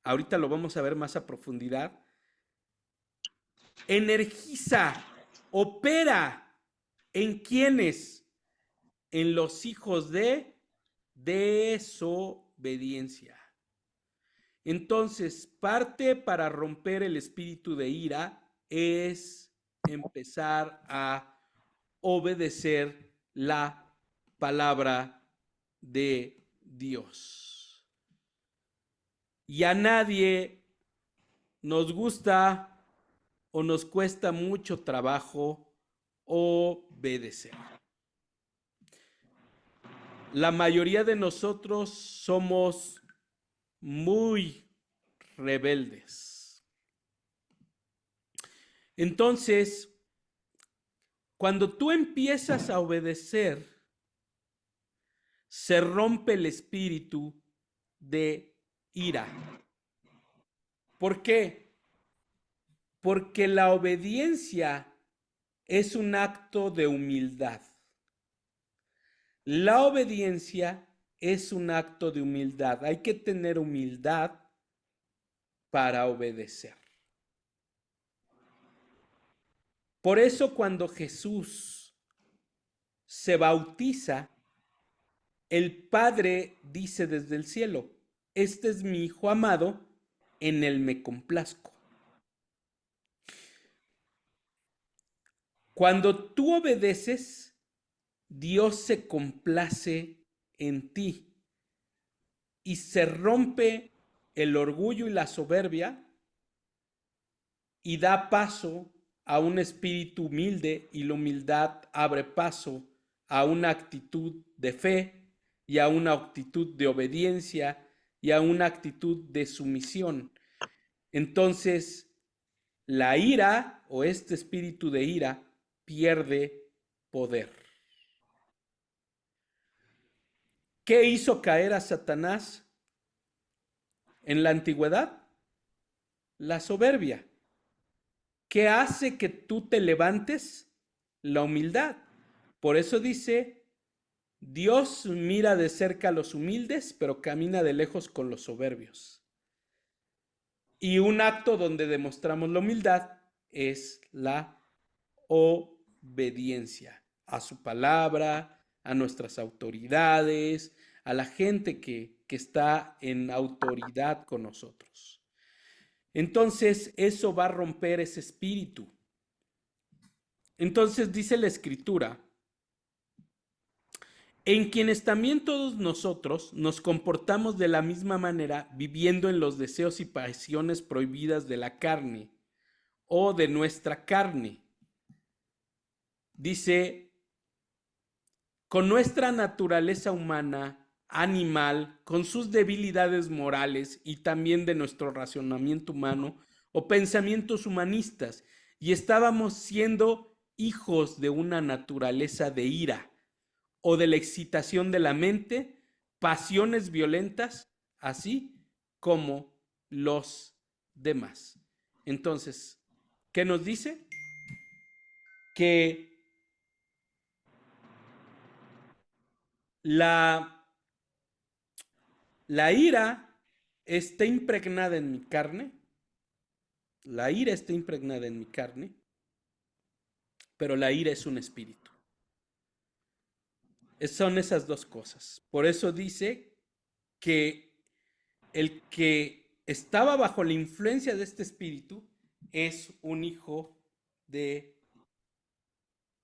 ahorita lo vamos a ver más a profundidad, energiza, opera en quienes, en los hijos de desobediencia. Entonces, parte para romper el espíritu de ira es empezar a obedecer la palabra de Dios. Y a nadie nos gusta o nos cuesta mucho trabajo obedecer. La mayoría de nosotros somos muy rebeldes. Entonces, cuando tú empiezas a obedecer, se rompe el espíritu de ira. ¿Por qué? Porque la obediencia es un acto de humildad. La obediencia es un acto de humildad. Hay que tener humildad para obedecer. Por eso cuando Jesús se bautiza, el Padre dice desde el cielo, este es mi Hijo amado, en él me complazco. Cuando tú obedeces, Dios se complace en ti y se rompe el orgullo y la soberbia y da paso a un espíritu humilde, y la humildad abre paso a una actitud de fe y a una actitud de obediencia y a una actitud de sumisión. Entonces, la ira o este espíritu de ira pierde poder. ¿Qué hizo caer a Satanás en la antigüedad? La soberbia. ¿Qué hace que tú te levantes? La humildad. Por eso dice, Dios mira de cerca a los humildes, pero camina de lejos con los soberbios. Y un acto donde demostramos la humildad es la obediencia a su palabra, a nuestras autoridades, a la gente que está en autoridad con nosotros. Entonces, eso va a romper ese espíritu. Entonces, dice la Escritura, en quienes también todos nosotros nos comportamos de la misma manera, viviendo en los deseos y pasiones prohibidas de la carne o de nuestra carne. Dice, con nuestra naturaleza humana, animal, con sus debilidades morales y también de nuestro razonamiento humano o pensamientos humanistas, y estábamos siendo hijos de una naturaleza de ira o de la excitación de la mente, pasiones violentas, así como los demás. Entonces, ¿qué nos dice? que la ira está impregnada en mi carne. La ira está impregnada en mi carne, pero la ira es un espíritu. Son esas dos cosas. Por eso dice que el que estaba bajo la influencia de este espíritu es un hijo de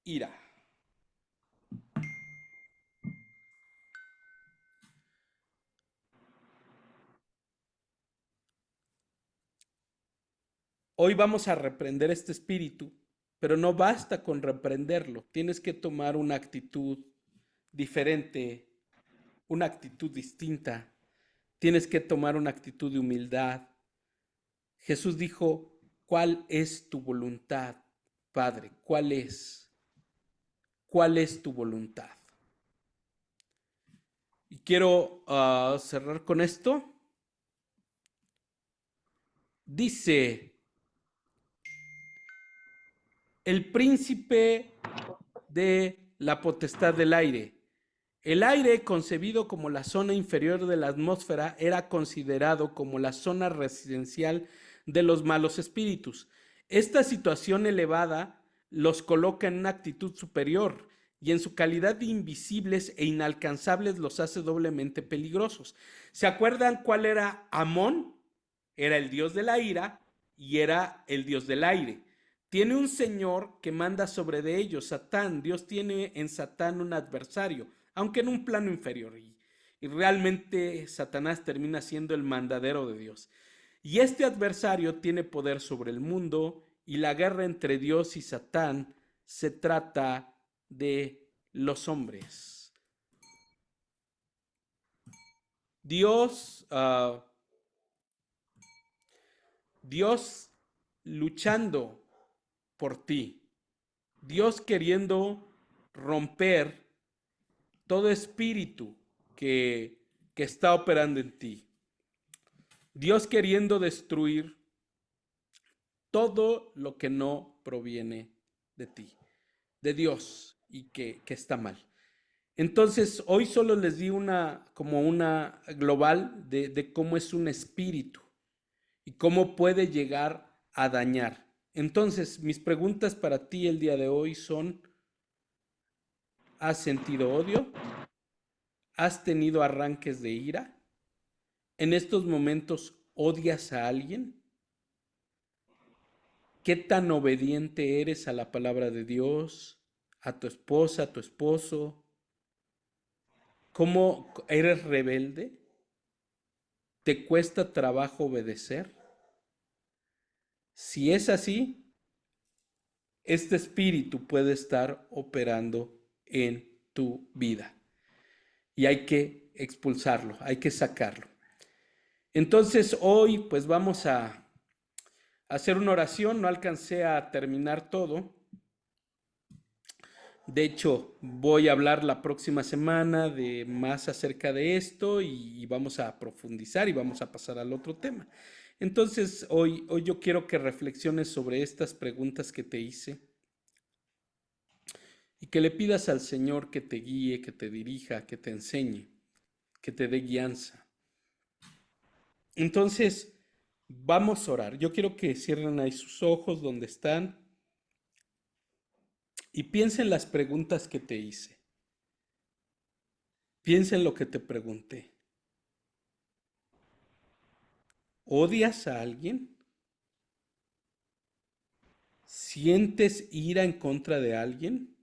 ira. Hoy vamos a reprender este espíritu, pero no basta con reprenderlo. Tienes que tomar una actitud diferente, una actitud distinta. Tienes que tomar una actitud de humildad. Jesús dijo, ¿cuál es tu voluntad, Padre? ¿Cuál es? ¿Cuál es tu voluntad? Y quiero cerrar con esto. Dice, el príncipe de la potestad del aire. El aire, concebido como la zona inferior de la atmósfera, era considerado como la zona residencial de los malos espíritus. Esta situación elevada los coloca en una actitud superior y en su calidad de invisibles e inalcanzables los hace doblemente peligrosos. ¿Se acuerdan cuál era Amón? Era el dios de la ira y era el dios del aire. Tiene un señor que manda sobre de ellos, Satán. Dios tiene en Satán un adversario, aunque en un plano inferior. Y realmente Satanás termina siendo el mandadero de Dios. Y este adversario tiene poder sobre el mundo, y la guerra entre Dios y Satán se trata de los hombres. Dios luchando por ti. Dios queriendo romper todo espíritu que está operando en ti. Dios queriendo destruir todo lo que no proviene de ti, de Dios, y que está mal. Entonces, hoy solo les di como una global de cómo es un espíritu y cómo puede llegar a dañar. Entonces, mis preguntas para ti el día de hoy son, ¿has sentido odio? ¿Has tenido arranques de ira? ¿En estos momentos odias a alguien? ¿Qué tan obediente eres a la palabra de Dios, a tu esposa, a tu esposo? ¿Cómo eres rebelde? ¿Te cuesta trabajo obedecer? Si es así, este espíritu puede estar operando en tu vida y hay que expulsarlo, hay que sacarlo. Entonces hoy pues vamos a hacer una oración. No alcancé a terminar todo. De hecho, voy a hablar la próxima semana de más acerca de esto y vamos a profundizar y vamos a pasar al otro tema. Entonces, hoy yo quiero que reflexiones sobre estas preguntas que te hice y que le pidas al Señor que te guíe, que te dirija, que te enseñe, que te dé guianza. Entonces, vamos a orar. Yo quiero que cierren ahí sus ojos donde están y piensen las preguntas que te hice. Piensa en lo que te pregunté. ¿Odias a alguien? ¿Sientes ira en contra de alguien?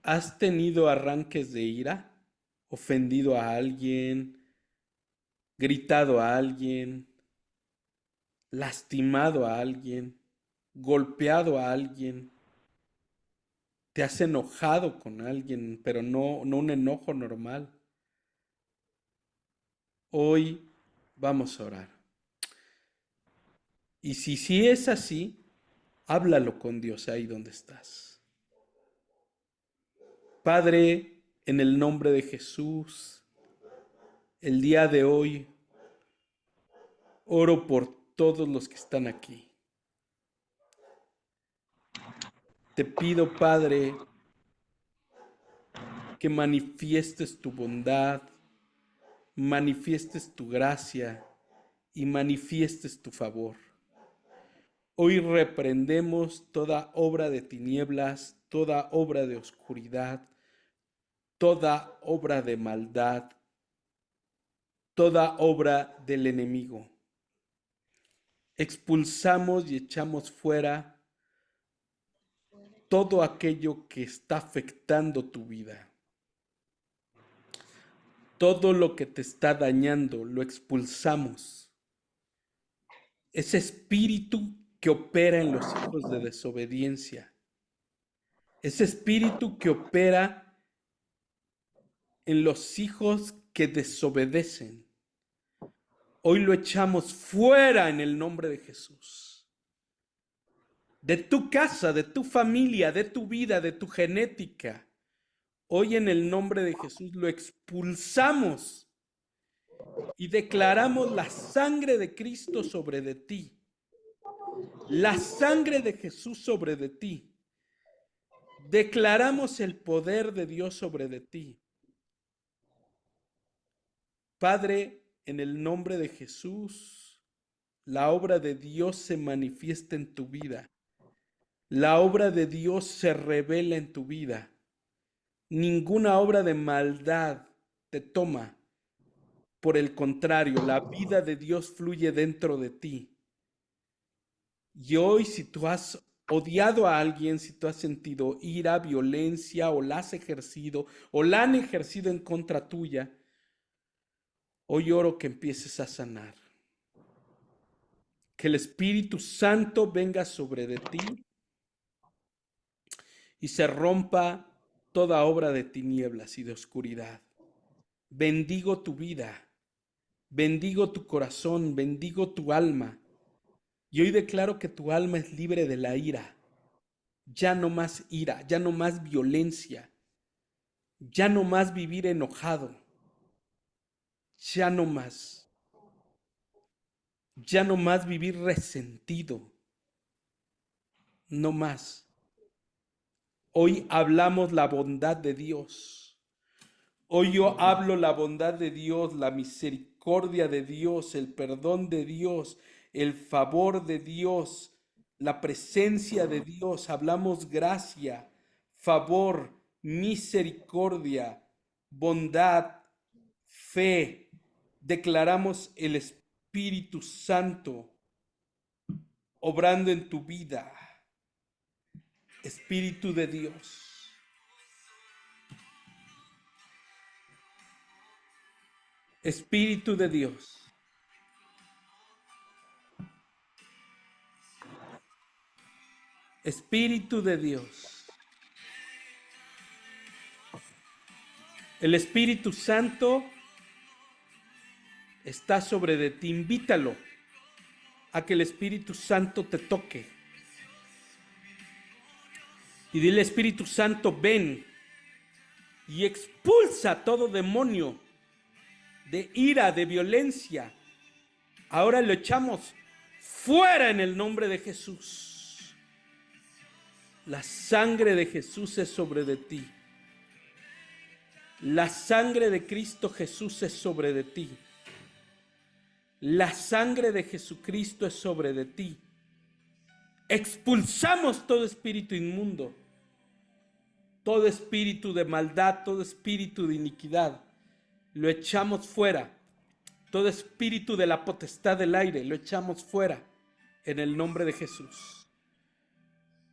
¿Has tenido arranques de ira? ¿Ofendido a alguien? ¿Gritado a alguien? ¿Lastimado a alguien? ¿Golpeado a alguien? ¿Te has enojado con alguien, pero no un enojo normal? Hoy vamos a orar. Y si es así, háblalo con Dios ahí donde estás. Padre, en el nombre de Jesús, el día de hoy oro por todos los que están aquí. Te pido, Padre, que manifiestes tu bondad, manifiestes tu gracia y manifiestes tu favor. Hoy reprendemos toda obra de tinieblas, toda obra de oscuridad, toda obra de maldad, toda obra del enemigo. Expulsamos y echamos fuera todo aquello que está afectando tu vida. Todo lo que te está dañando, lo expulsamos. Ese espíritu que opera en los hijos de desobediencia. Ese espíritu que opera en los hijos que desobedecen. Hoy lo echamos fuera en el nombre de Jesús. De tu casa, de tu familia, de tu vida, de tu genética. Hoy en el nombre de Jesús lo expulsamos y declaramos la sangre de Cristo sobre de ti. La sangre de Jesús sobre de ti. Declaramos el poder de Dios sobre de ti. Padre, en el nombre de Jesús, la obra de Dios se manifiesta en tu vida. La obra de Dios se revela en tu vida. Ninguna obra de maldad te toma. Por el contrario, la vida de Dios fluye dentro de ti. Y hoy, si tú has odiado a alguien, si tú has sentido ira, violencia, o la has ejercido, o la han ejercido en contra tuya, hoy oro que empieces a sanar. Que el Espíritu Santo venga sobre de ti y se rompa toda obra de tinieblas y de oscuridad. Bendigo tu vida, bendigo tu corazón, bendigo tu alma. Y hoy declaro que tu alma es libre de la ira. Ya no más ira, ya no más violencia, ya no más vivir enojado, ya no más vivir resentido, no más. Hoy hablamos la bondad de Dios. Hoy yo hablo la bondad de Dios, la misericordia de Dios, el perdón de Dios, el favor de Dios, la presencia de Dios. Hablamos gracia, favor, misericordia, bondad, fe. Declaramos el Espíritu Santo obrando en tu vida. Espíritu de Dios. Espíritu de Dios. Espíritu de Dios. El Espíritu Santo está sobre de ti. Invítalo a que el Espíritu Santo te toque. Y dile, Espíritu Santo, ven y expulsa todo demonio de ira, de violencia. Ahora lo echamos fuera en el nombre de Jesús. La sangre de Jesús es sobre de ti. La sangre de Cristo Jesús es sobre de ti. La sangre de Jesucristo es sobre de ti. Expulsamos todo espíritu inmundo, todo espíritu de maldad, todo espíritu de iniquidad. Lo echamos fuera. Todo espíritu de la potestad del aire lo echamos fuera en el nombre de Jesús.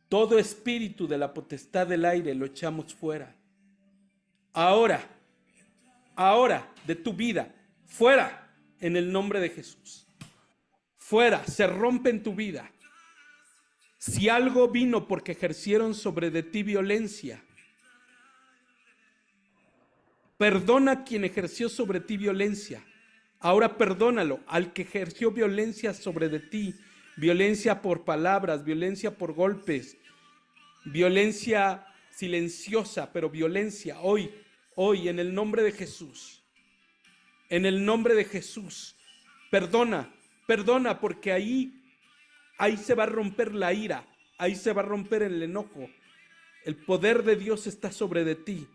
Todo espíritu de la potestad del aire lo echamos fuera. Ahora, de tu vida, fuera en el nombre de Jesús. Fuera, se rompe en tu vida. Si algo vino porque ejercieron sobre de ti violencia, perdona a quien ejerció sobre ti violencia. Ahora perdónalo al que ejerció violencia sobre de ti. Violencia por palabras, violencia por golpes, violencia silenciosa, pero violencia hoy en el nombre de Jesús. En el nombre de Jesús. Perdona porque ahí se va a romper la ira, ahí se va a romper el enojo, El poder de Dios está sobre de ti.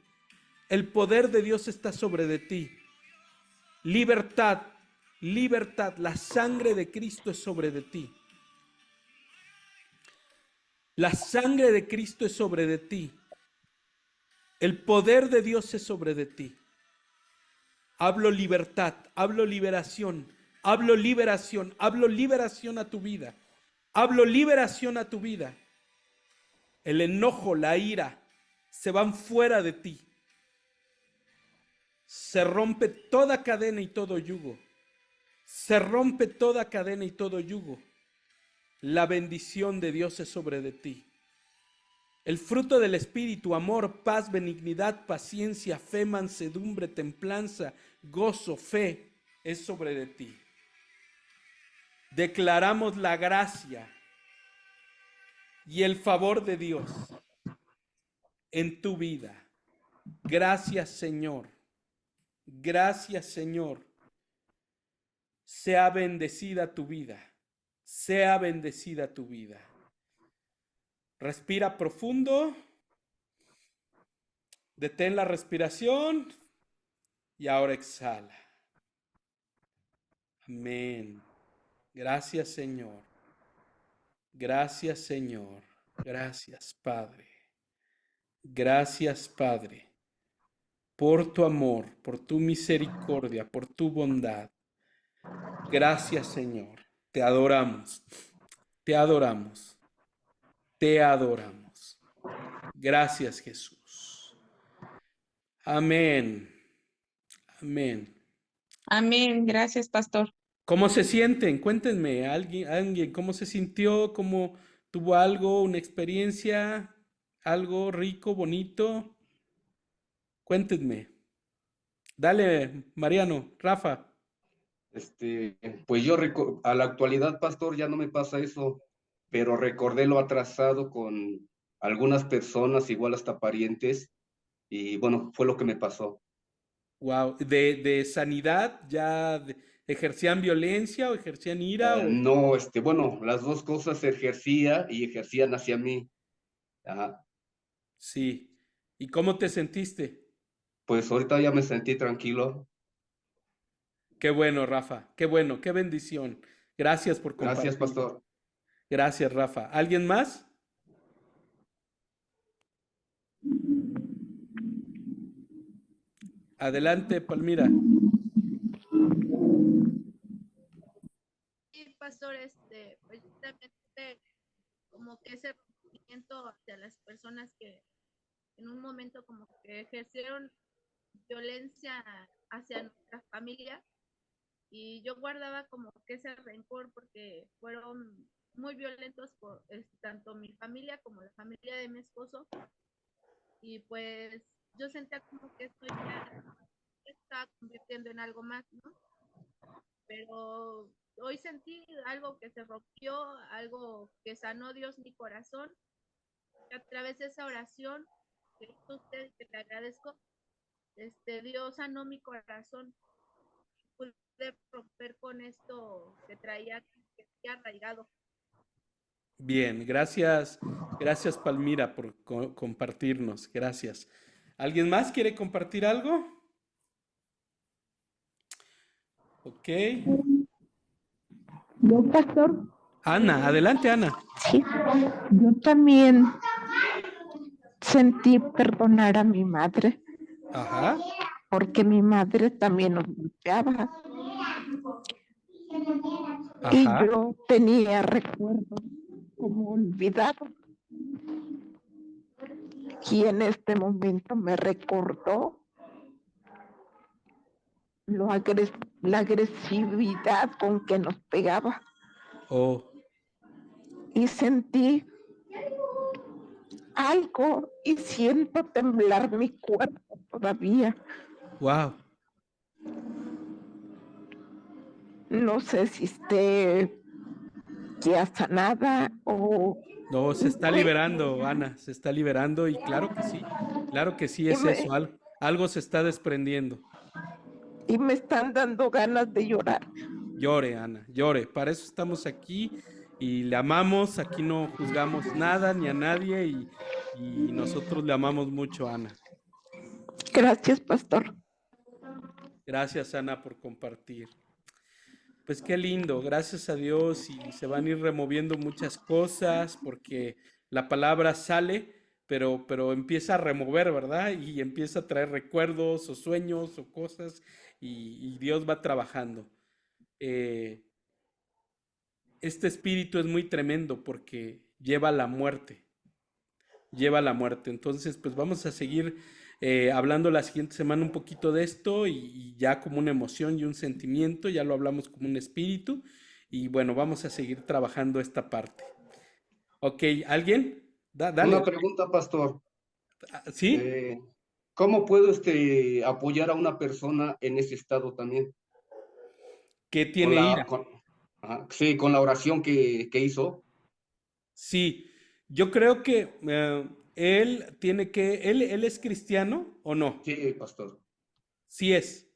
El poder de Dios está sobre de ti. Libertad, libertad. La sangre de Cristo es sobre de ti. La sangre de Cristo es sobre de ti. El poder de Dios es sobre de ti. Hablo libertad, hablo liberación, hablo liberación, hablo liberación a tu vida. Hablo liberación a tu vida. El enojo, la ira, se van fuera de ti. Se rompe toda cadena y todo yugo. Se rompe toda cadena y todo yugo. La bendición de Dios es sobre de ti. El fruto del Espíritu, amor, paz, benignidad, paciencia, fe, mansedumbre, templanza, gozo, fe, es sobre de ti. Declaramos la gracia y el favor de Dios en tu vida. Gracias, Señor. Gracias, Señor. Sea bendecida tu vida. Sea bendecida tu vida. Respira profundo. Detén la respiración. Y ahora exhala. Amén. Gracias, Señor. Gracias, Señor. Gracias, Padre. Gracias, Padre, por tu amor, por tu misericordia, por tu bondad. Gracias, Señor. Te adoramos. Te adoramos. Te adoramos. Gracias, Jesús. Amén. Amén. Amén. Gracias, pastor. ¿Cómo se sienten? Cuéntenme, alguien, ¿cómo se sintió? ¿Cómo tuvo algo, una experiencia, algo rico, bonito? Cuéntenme. Dale, Mariano, Rafa. Pues yo a la actualidad, pastor, ya no me pasa eso, pero recordé lo atrasado con algunas personas, igual hasta parientes, y bueno, fue lo que me pasó. Wow. ¿De sanidad ya ejercían violencia o ejercían ira? No, bueno, las dos cosas se ejercía y ejercían hacia mí. Ajá. Sí. ¿Y cómo te sentiste? Pues ahorita ya me sentí tranquilo. Qué bueno, Rafa. Qué bueno, qué bendición. Gracias por compartir. Gracias, pastor. Gracias, Rafa. ¿Alguien más? Adelante, Palmira. Sí, pastor, pues yo también tuve como que ese rompimiento hacia las personas que en un momento como que ejercieron violencia hacia nuestra familia, y yo guardaba como que ese rencor porque fueron muy violentos por tanto mi familia como la familia de mi esposo, y pues yo sentía como que esto ya se estaba convirtiendo en algo más, ¿no? Pero hoy sentí algo que se rompió, algo que sanó Dios mi corazón, y a través de esa oración que hizo usted, que le agradezco, Dios sanó mi corazón. Pude romper con esto que traía arraigado. Bien, gracias. Gracias, Palmira, por compartirnos. Gracias. ¿Alguien más quiere compartir algo? Ok. Yo, pastor, Ana, adelante, Ana. sí, yo también sentí perdonar a mi madre, Ajá. porque mi madre también nos golpeaba. Y Ajá. yo tenía recuerdos como olvidados. Y en este momento me recordó la agresividad con que nos pegaba. Oh, Y sentí algo y siento temblar mi cuerpo todavía. wow. No sé si esté ya sanada o... No, se está liberando, Ana, se está liberando y claro que sí es eso, algo se está desprendiendo. Y me están dando ganas de llorar. Llore, Ana, llore, para eso estamos aquí y le amamos, aquí no juzgamos nada ni a nadie y y nosotros le amamos mucho, Ana. Gracias, pastor. Gracias, Ana, por compartir. Pues qué lindo, gracias a Dios, y se van a ir removiendo muchas cosas porque la palabra sale, pero empieza a remover, ¿verdad? Y empieza a traer recuerdos o sueños o cosas y Dios va trabajando. Eh, este espíritu es muy tremendo porque lleva a la muerte, lleva a la muerte. Entonces, pues vamos a seguir hablando la siguiente semana un poquito de esto y ya como una emoción y un sentimiento, ya lo hablamos como un espíritu y bueno, vamos a seguir trabajando esta parte. Ok, ¿alguien? Dale. Una pregunta, pastor. ¿Sí? Eh, ¿Cómo puedo apoyar a una persona en ese estado también? ¿Qué Con tiene la, ira? con, ajá, sí, con la oración que hizo. Sí, yo creo que él tiene que, él es cristiano o no? Sí, pastor. Sí es.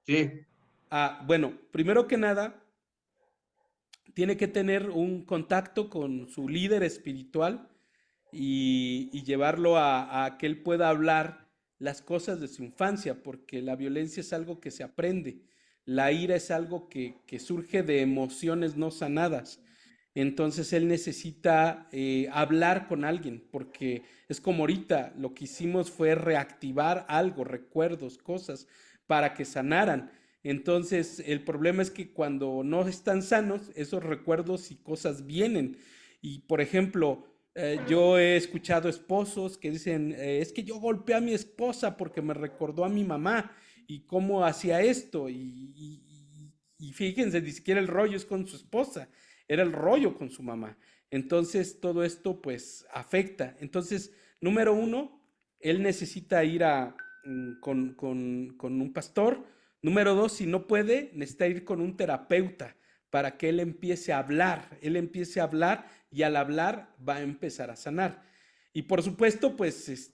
Sí, Bueno, primero que nada, tiene que tener un contacto con su líder espiritual y llevarlo a que él pueda hablar las cosas de su infancia, porque la violencia es algo que se aprende, la ira es algo que surge de emociones no sanadas. Entonces él necesita hablar con alguien, porque es como ahorita, lo que hicimos fue reactivar algo, recuerdos, cosas, para que sanaran. Entonces el problema es que cuando no están sanos, esos recuerdos y cosas vienen. Y por ejemplo, yo he escuchado esposos que dicen, es que yo golpeé a mi esposa porque me recordó a mi mamá y cómo hacía esto. Y fíjense, ni siquiera el rollo es con su esposa, era el rollo con su mamá. Entonces todo esto pues afecta. Entonces, número uno, él necesita ir con un pastor. Número dos, si no puede, necesita ir con un terapeuta para que él empiece a hablar y al hablar va a empezar a sanar. Y por supuesto, pues,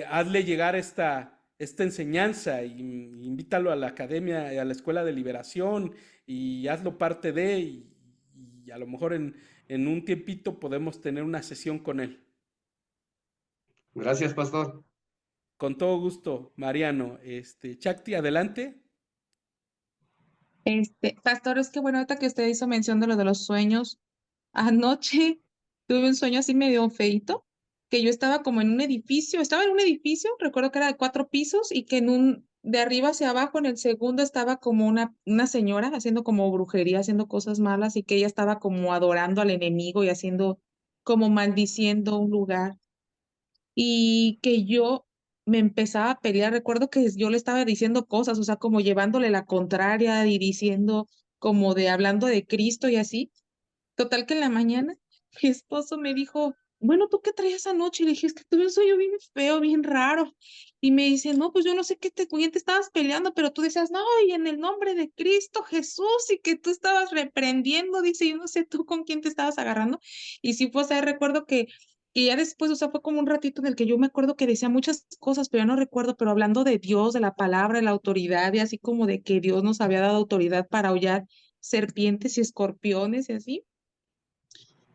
hazle llegar esta enseñanza y invítalo a la academia, a la escuela de liberación y hazlo parte y a lo mejor en un tiempito podemos tener una sesión con él. gracias, pastor. Con todo gusto, Mariano. Chakti, adelante. Pastor, es que bueno, ahorita que usted hizo mención de lo de los sueños, anoche tuve un sueño así medio feíto, que yo estaba como estaba en un edificio, recuerdo que era de 4 pisos y que de arriba hacia abajo, en el segundo estaba como una señora haciendo como brujería, haciendo cosas malas y que ella estaba como adorando al enemigo y haciendo como maldiciendo un lugar y que yo me empezaba a pelear. Recuerdo que yo le estaba diciendo cosas, o sea, como llevándole la contraria y diciendo como de hablando de Cristo y así. Total que en la mañana mi esposo me dijo, bueno, ¿tú qué traías anoche? Y le dije, es que tuve un sueño bien feo, bien raro. Y me dice, no, pues yo no sé con quién te estabas peleando, pero tú decías, no, y en el nombre de Cristo Jesús, y que tú estabas reprendiendo, dice, yo no sé tú con quién te estabas agarrando. Y sí, pues ahí recuerdo que ya después, o sea, fue como un ratito en el que yo me acuerdo que decía muchas cosas, pero ya no recuerdo, pero hablando de Dios, de la palabra, de la autoridad, y así como de que Dios nos había dado autoridad para hollar serpientes y escorpiones y así.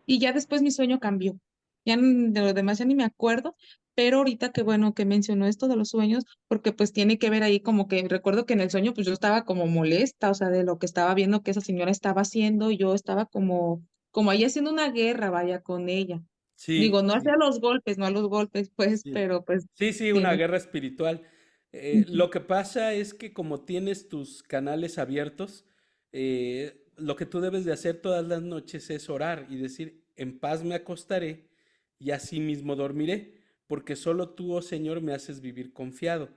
Y ya después mi sueño cambió. De lo demás ya ni me acuerdo, pero ahorita que bueno que mencionó esto de los sueños, porque pues tiene que ver ahí como que recuerdo que en el sueño pues yo estaba como molesta, o sea, de lo que estaba viendo que esa señora estaba haciendo, yo estaba como ahí haciendo una guerra, vaya, con ella. Sí, Digo, no sí, hacia los golpes, no a los golpes, pues, sí. pero pues Sí, sí, una tiene. guerra espiritual. Ujú. Lo que pasa es que como tienes tus canales abiertos, lo que tú debes de hacer todas las noches es orar y decir, en paz me acostaré y así mismo dormiré, porque solo tú, oh Señor, me haces vivir confiado.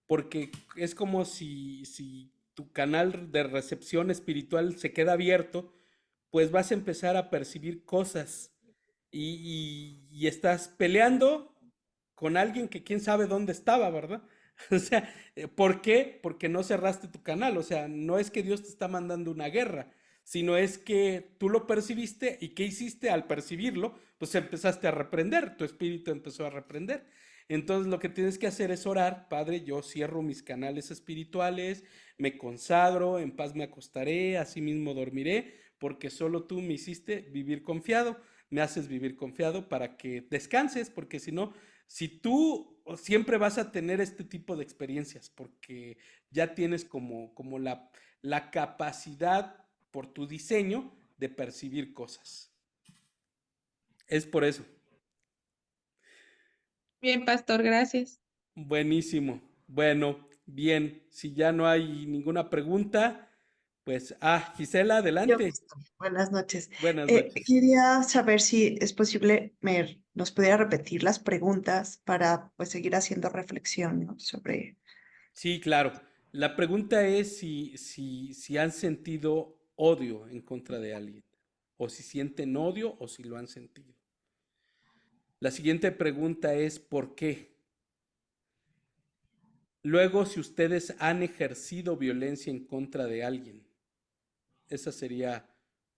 Porque es como si tu canal de recepción espiritual se queda abierto, pues vas a empezar a percibir cosas y estás peleando con alguien que quién sabe dónde estaba, ¿verdad? O sea, ¿por qué? Porque no cerraste tu canal, o sea, no es que Dios te está mandando una guerra, sino es que tú lo percibiste y ¿qué hiciste al percibirlo? Pues empezaste a reprender, tu espíritu empezó a reprender. Entonces lo que tienes que hacer es orar, Padre, yo cierro mis canales espirituales, me consagro, en paz me acostaré, así mismo dormiré, porque solo tú me hiciste vivir confiado. me haces vivir confiado para que descanses, porque si no, si tú siempre vas a tener este tipo de experiencias, porque ya tienes como la capacidad por tu diseño de percibir cosas. Es por eso. Bien, pastor, gracias. Buenísimo. Bueno, bien, si ya no hay ninguna pregunta, pues, Gisela, Yo, adelante. pastor, buenas noches. Buenas noches. Quería saber si es posible nos pudiera repetir las preguntas para pues seguir haciendo reflexión, ¿no? sobre... Sí, claro. La pregunta es si han sentido odio en contra de alguien, o si sienten odio o si lo han sentido. La siguiente pregunta es ¿por qué? Luego, si ustedes han ejercido violencia en contra de alguien. Esa sería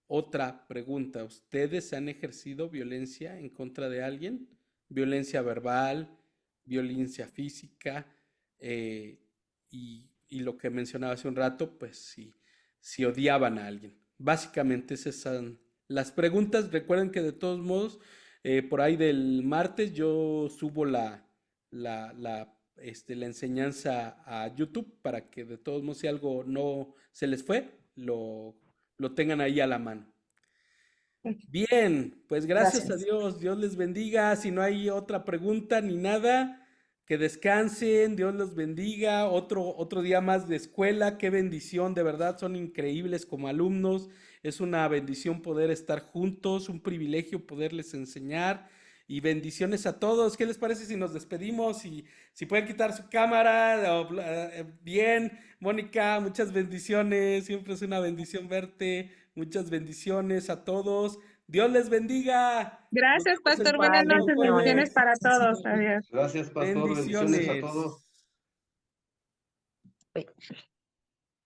otra pregunta. ¿Ustedes han ejercido violencia en contra de alguien? Violencia verbal, violencia física, y lo que mencionaba hace un rato, pues si odiaban a alguien. Básicamente esas son las preguntas. Recuerden que de todos modos, por ahí del martes yo subo la enseñanza a YouTube para que de todos modos si algo no se les fue, lo tengan ahí a la mano. Bien, pues gracias a Dios, Dios les bendiga. Si no hay otra pregunta ni nada, que descansen, Dios los bendiga. Otro día más de escuela, qué bendición, de verdad son increíbles como alumnos. Es una bendición poder estar juntos, un privilegio poderles enseñar. Y bendiciones a todos. ¿Qué les parece si nos despedimos? Si pueden quitar su cámara. Bien, Mónica, muchas bendiciones. Siempre es una bendición verte. Muchas bendiciones a todos. Dios les bendiga. Gracias, Nos vemos el pastor. Buenas próximo noches. jueves. Bendiciones para todos. Adiós. Gracias, pastor. Bendiciones a Bendiciones. todos.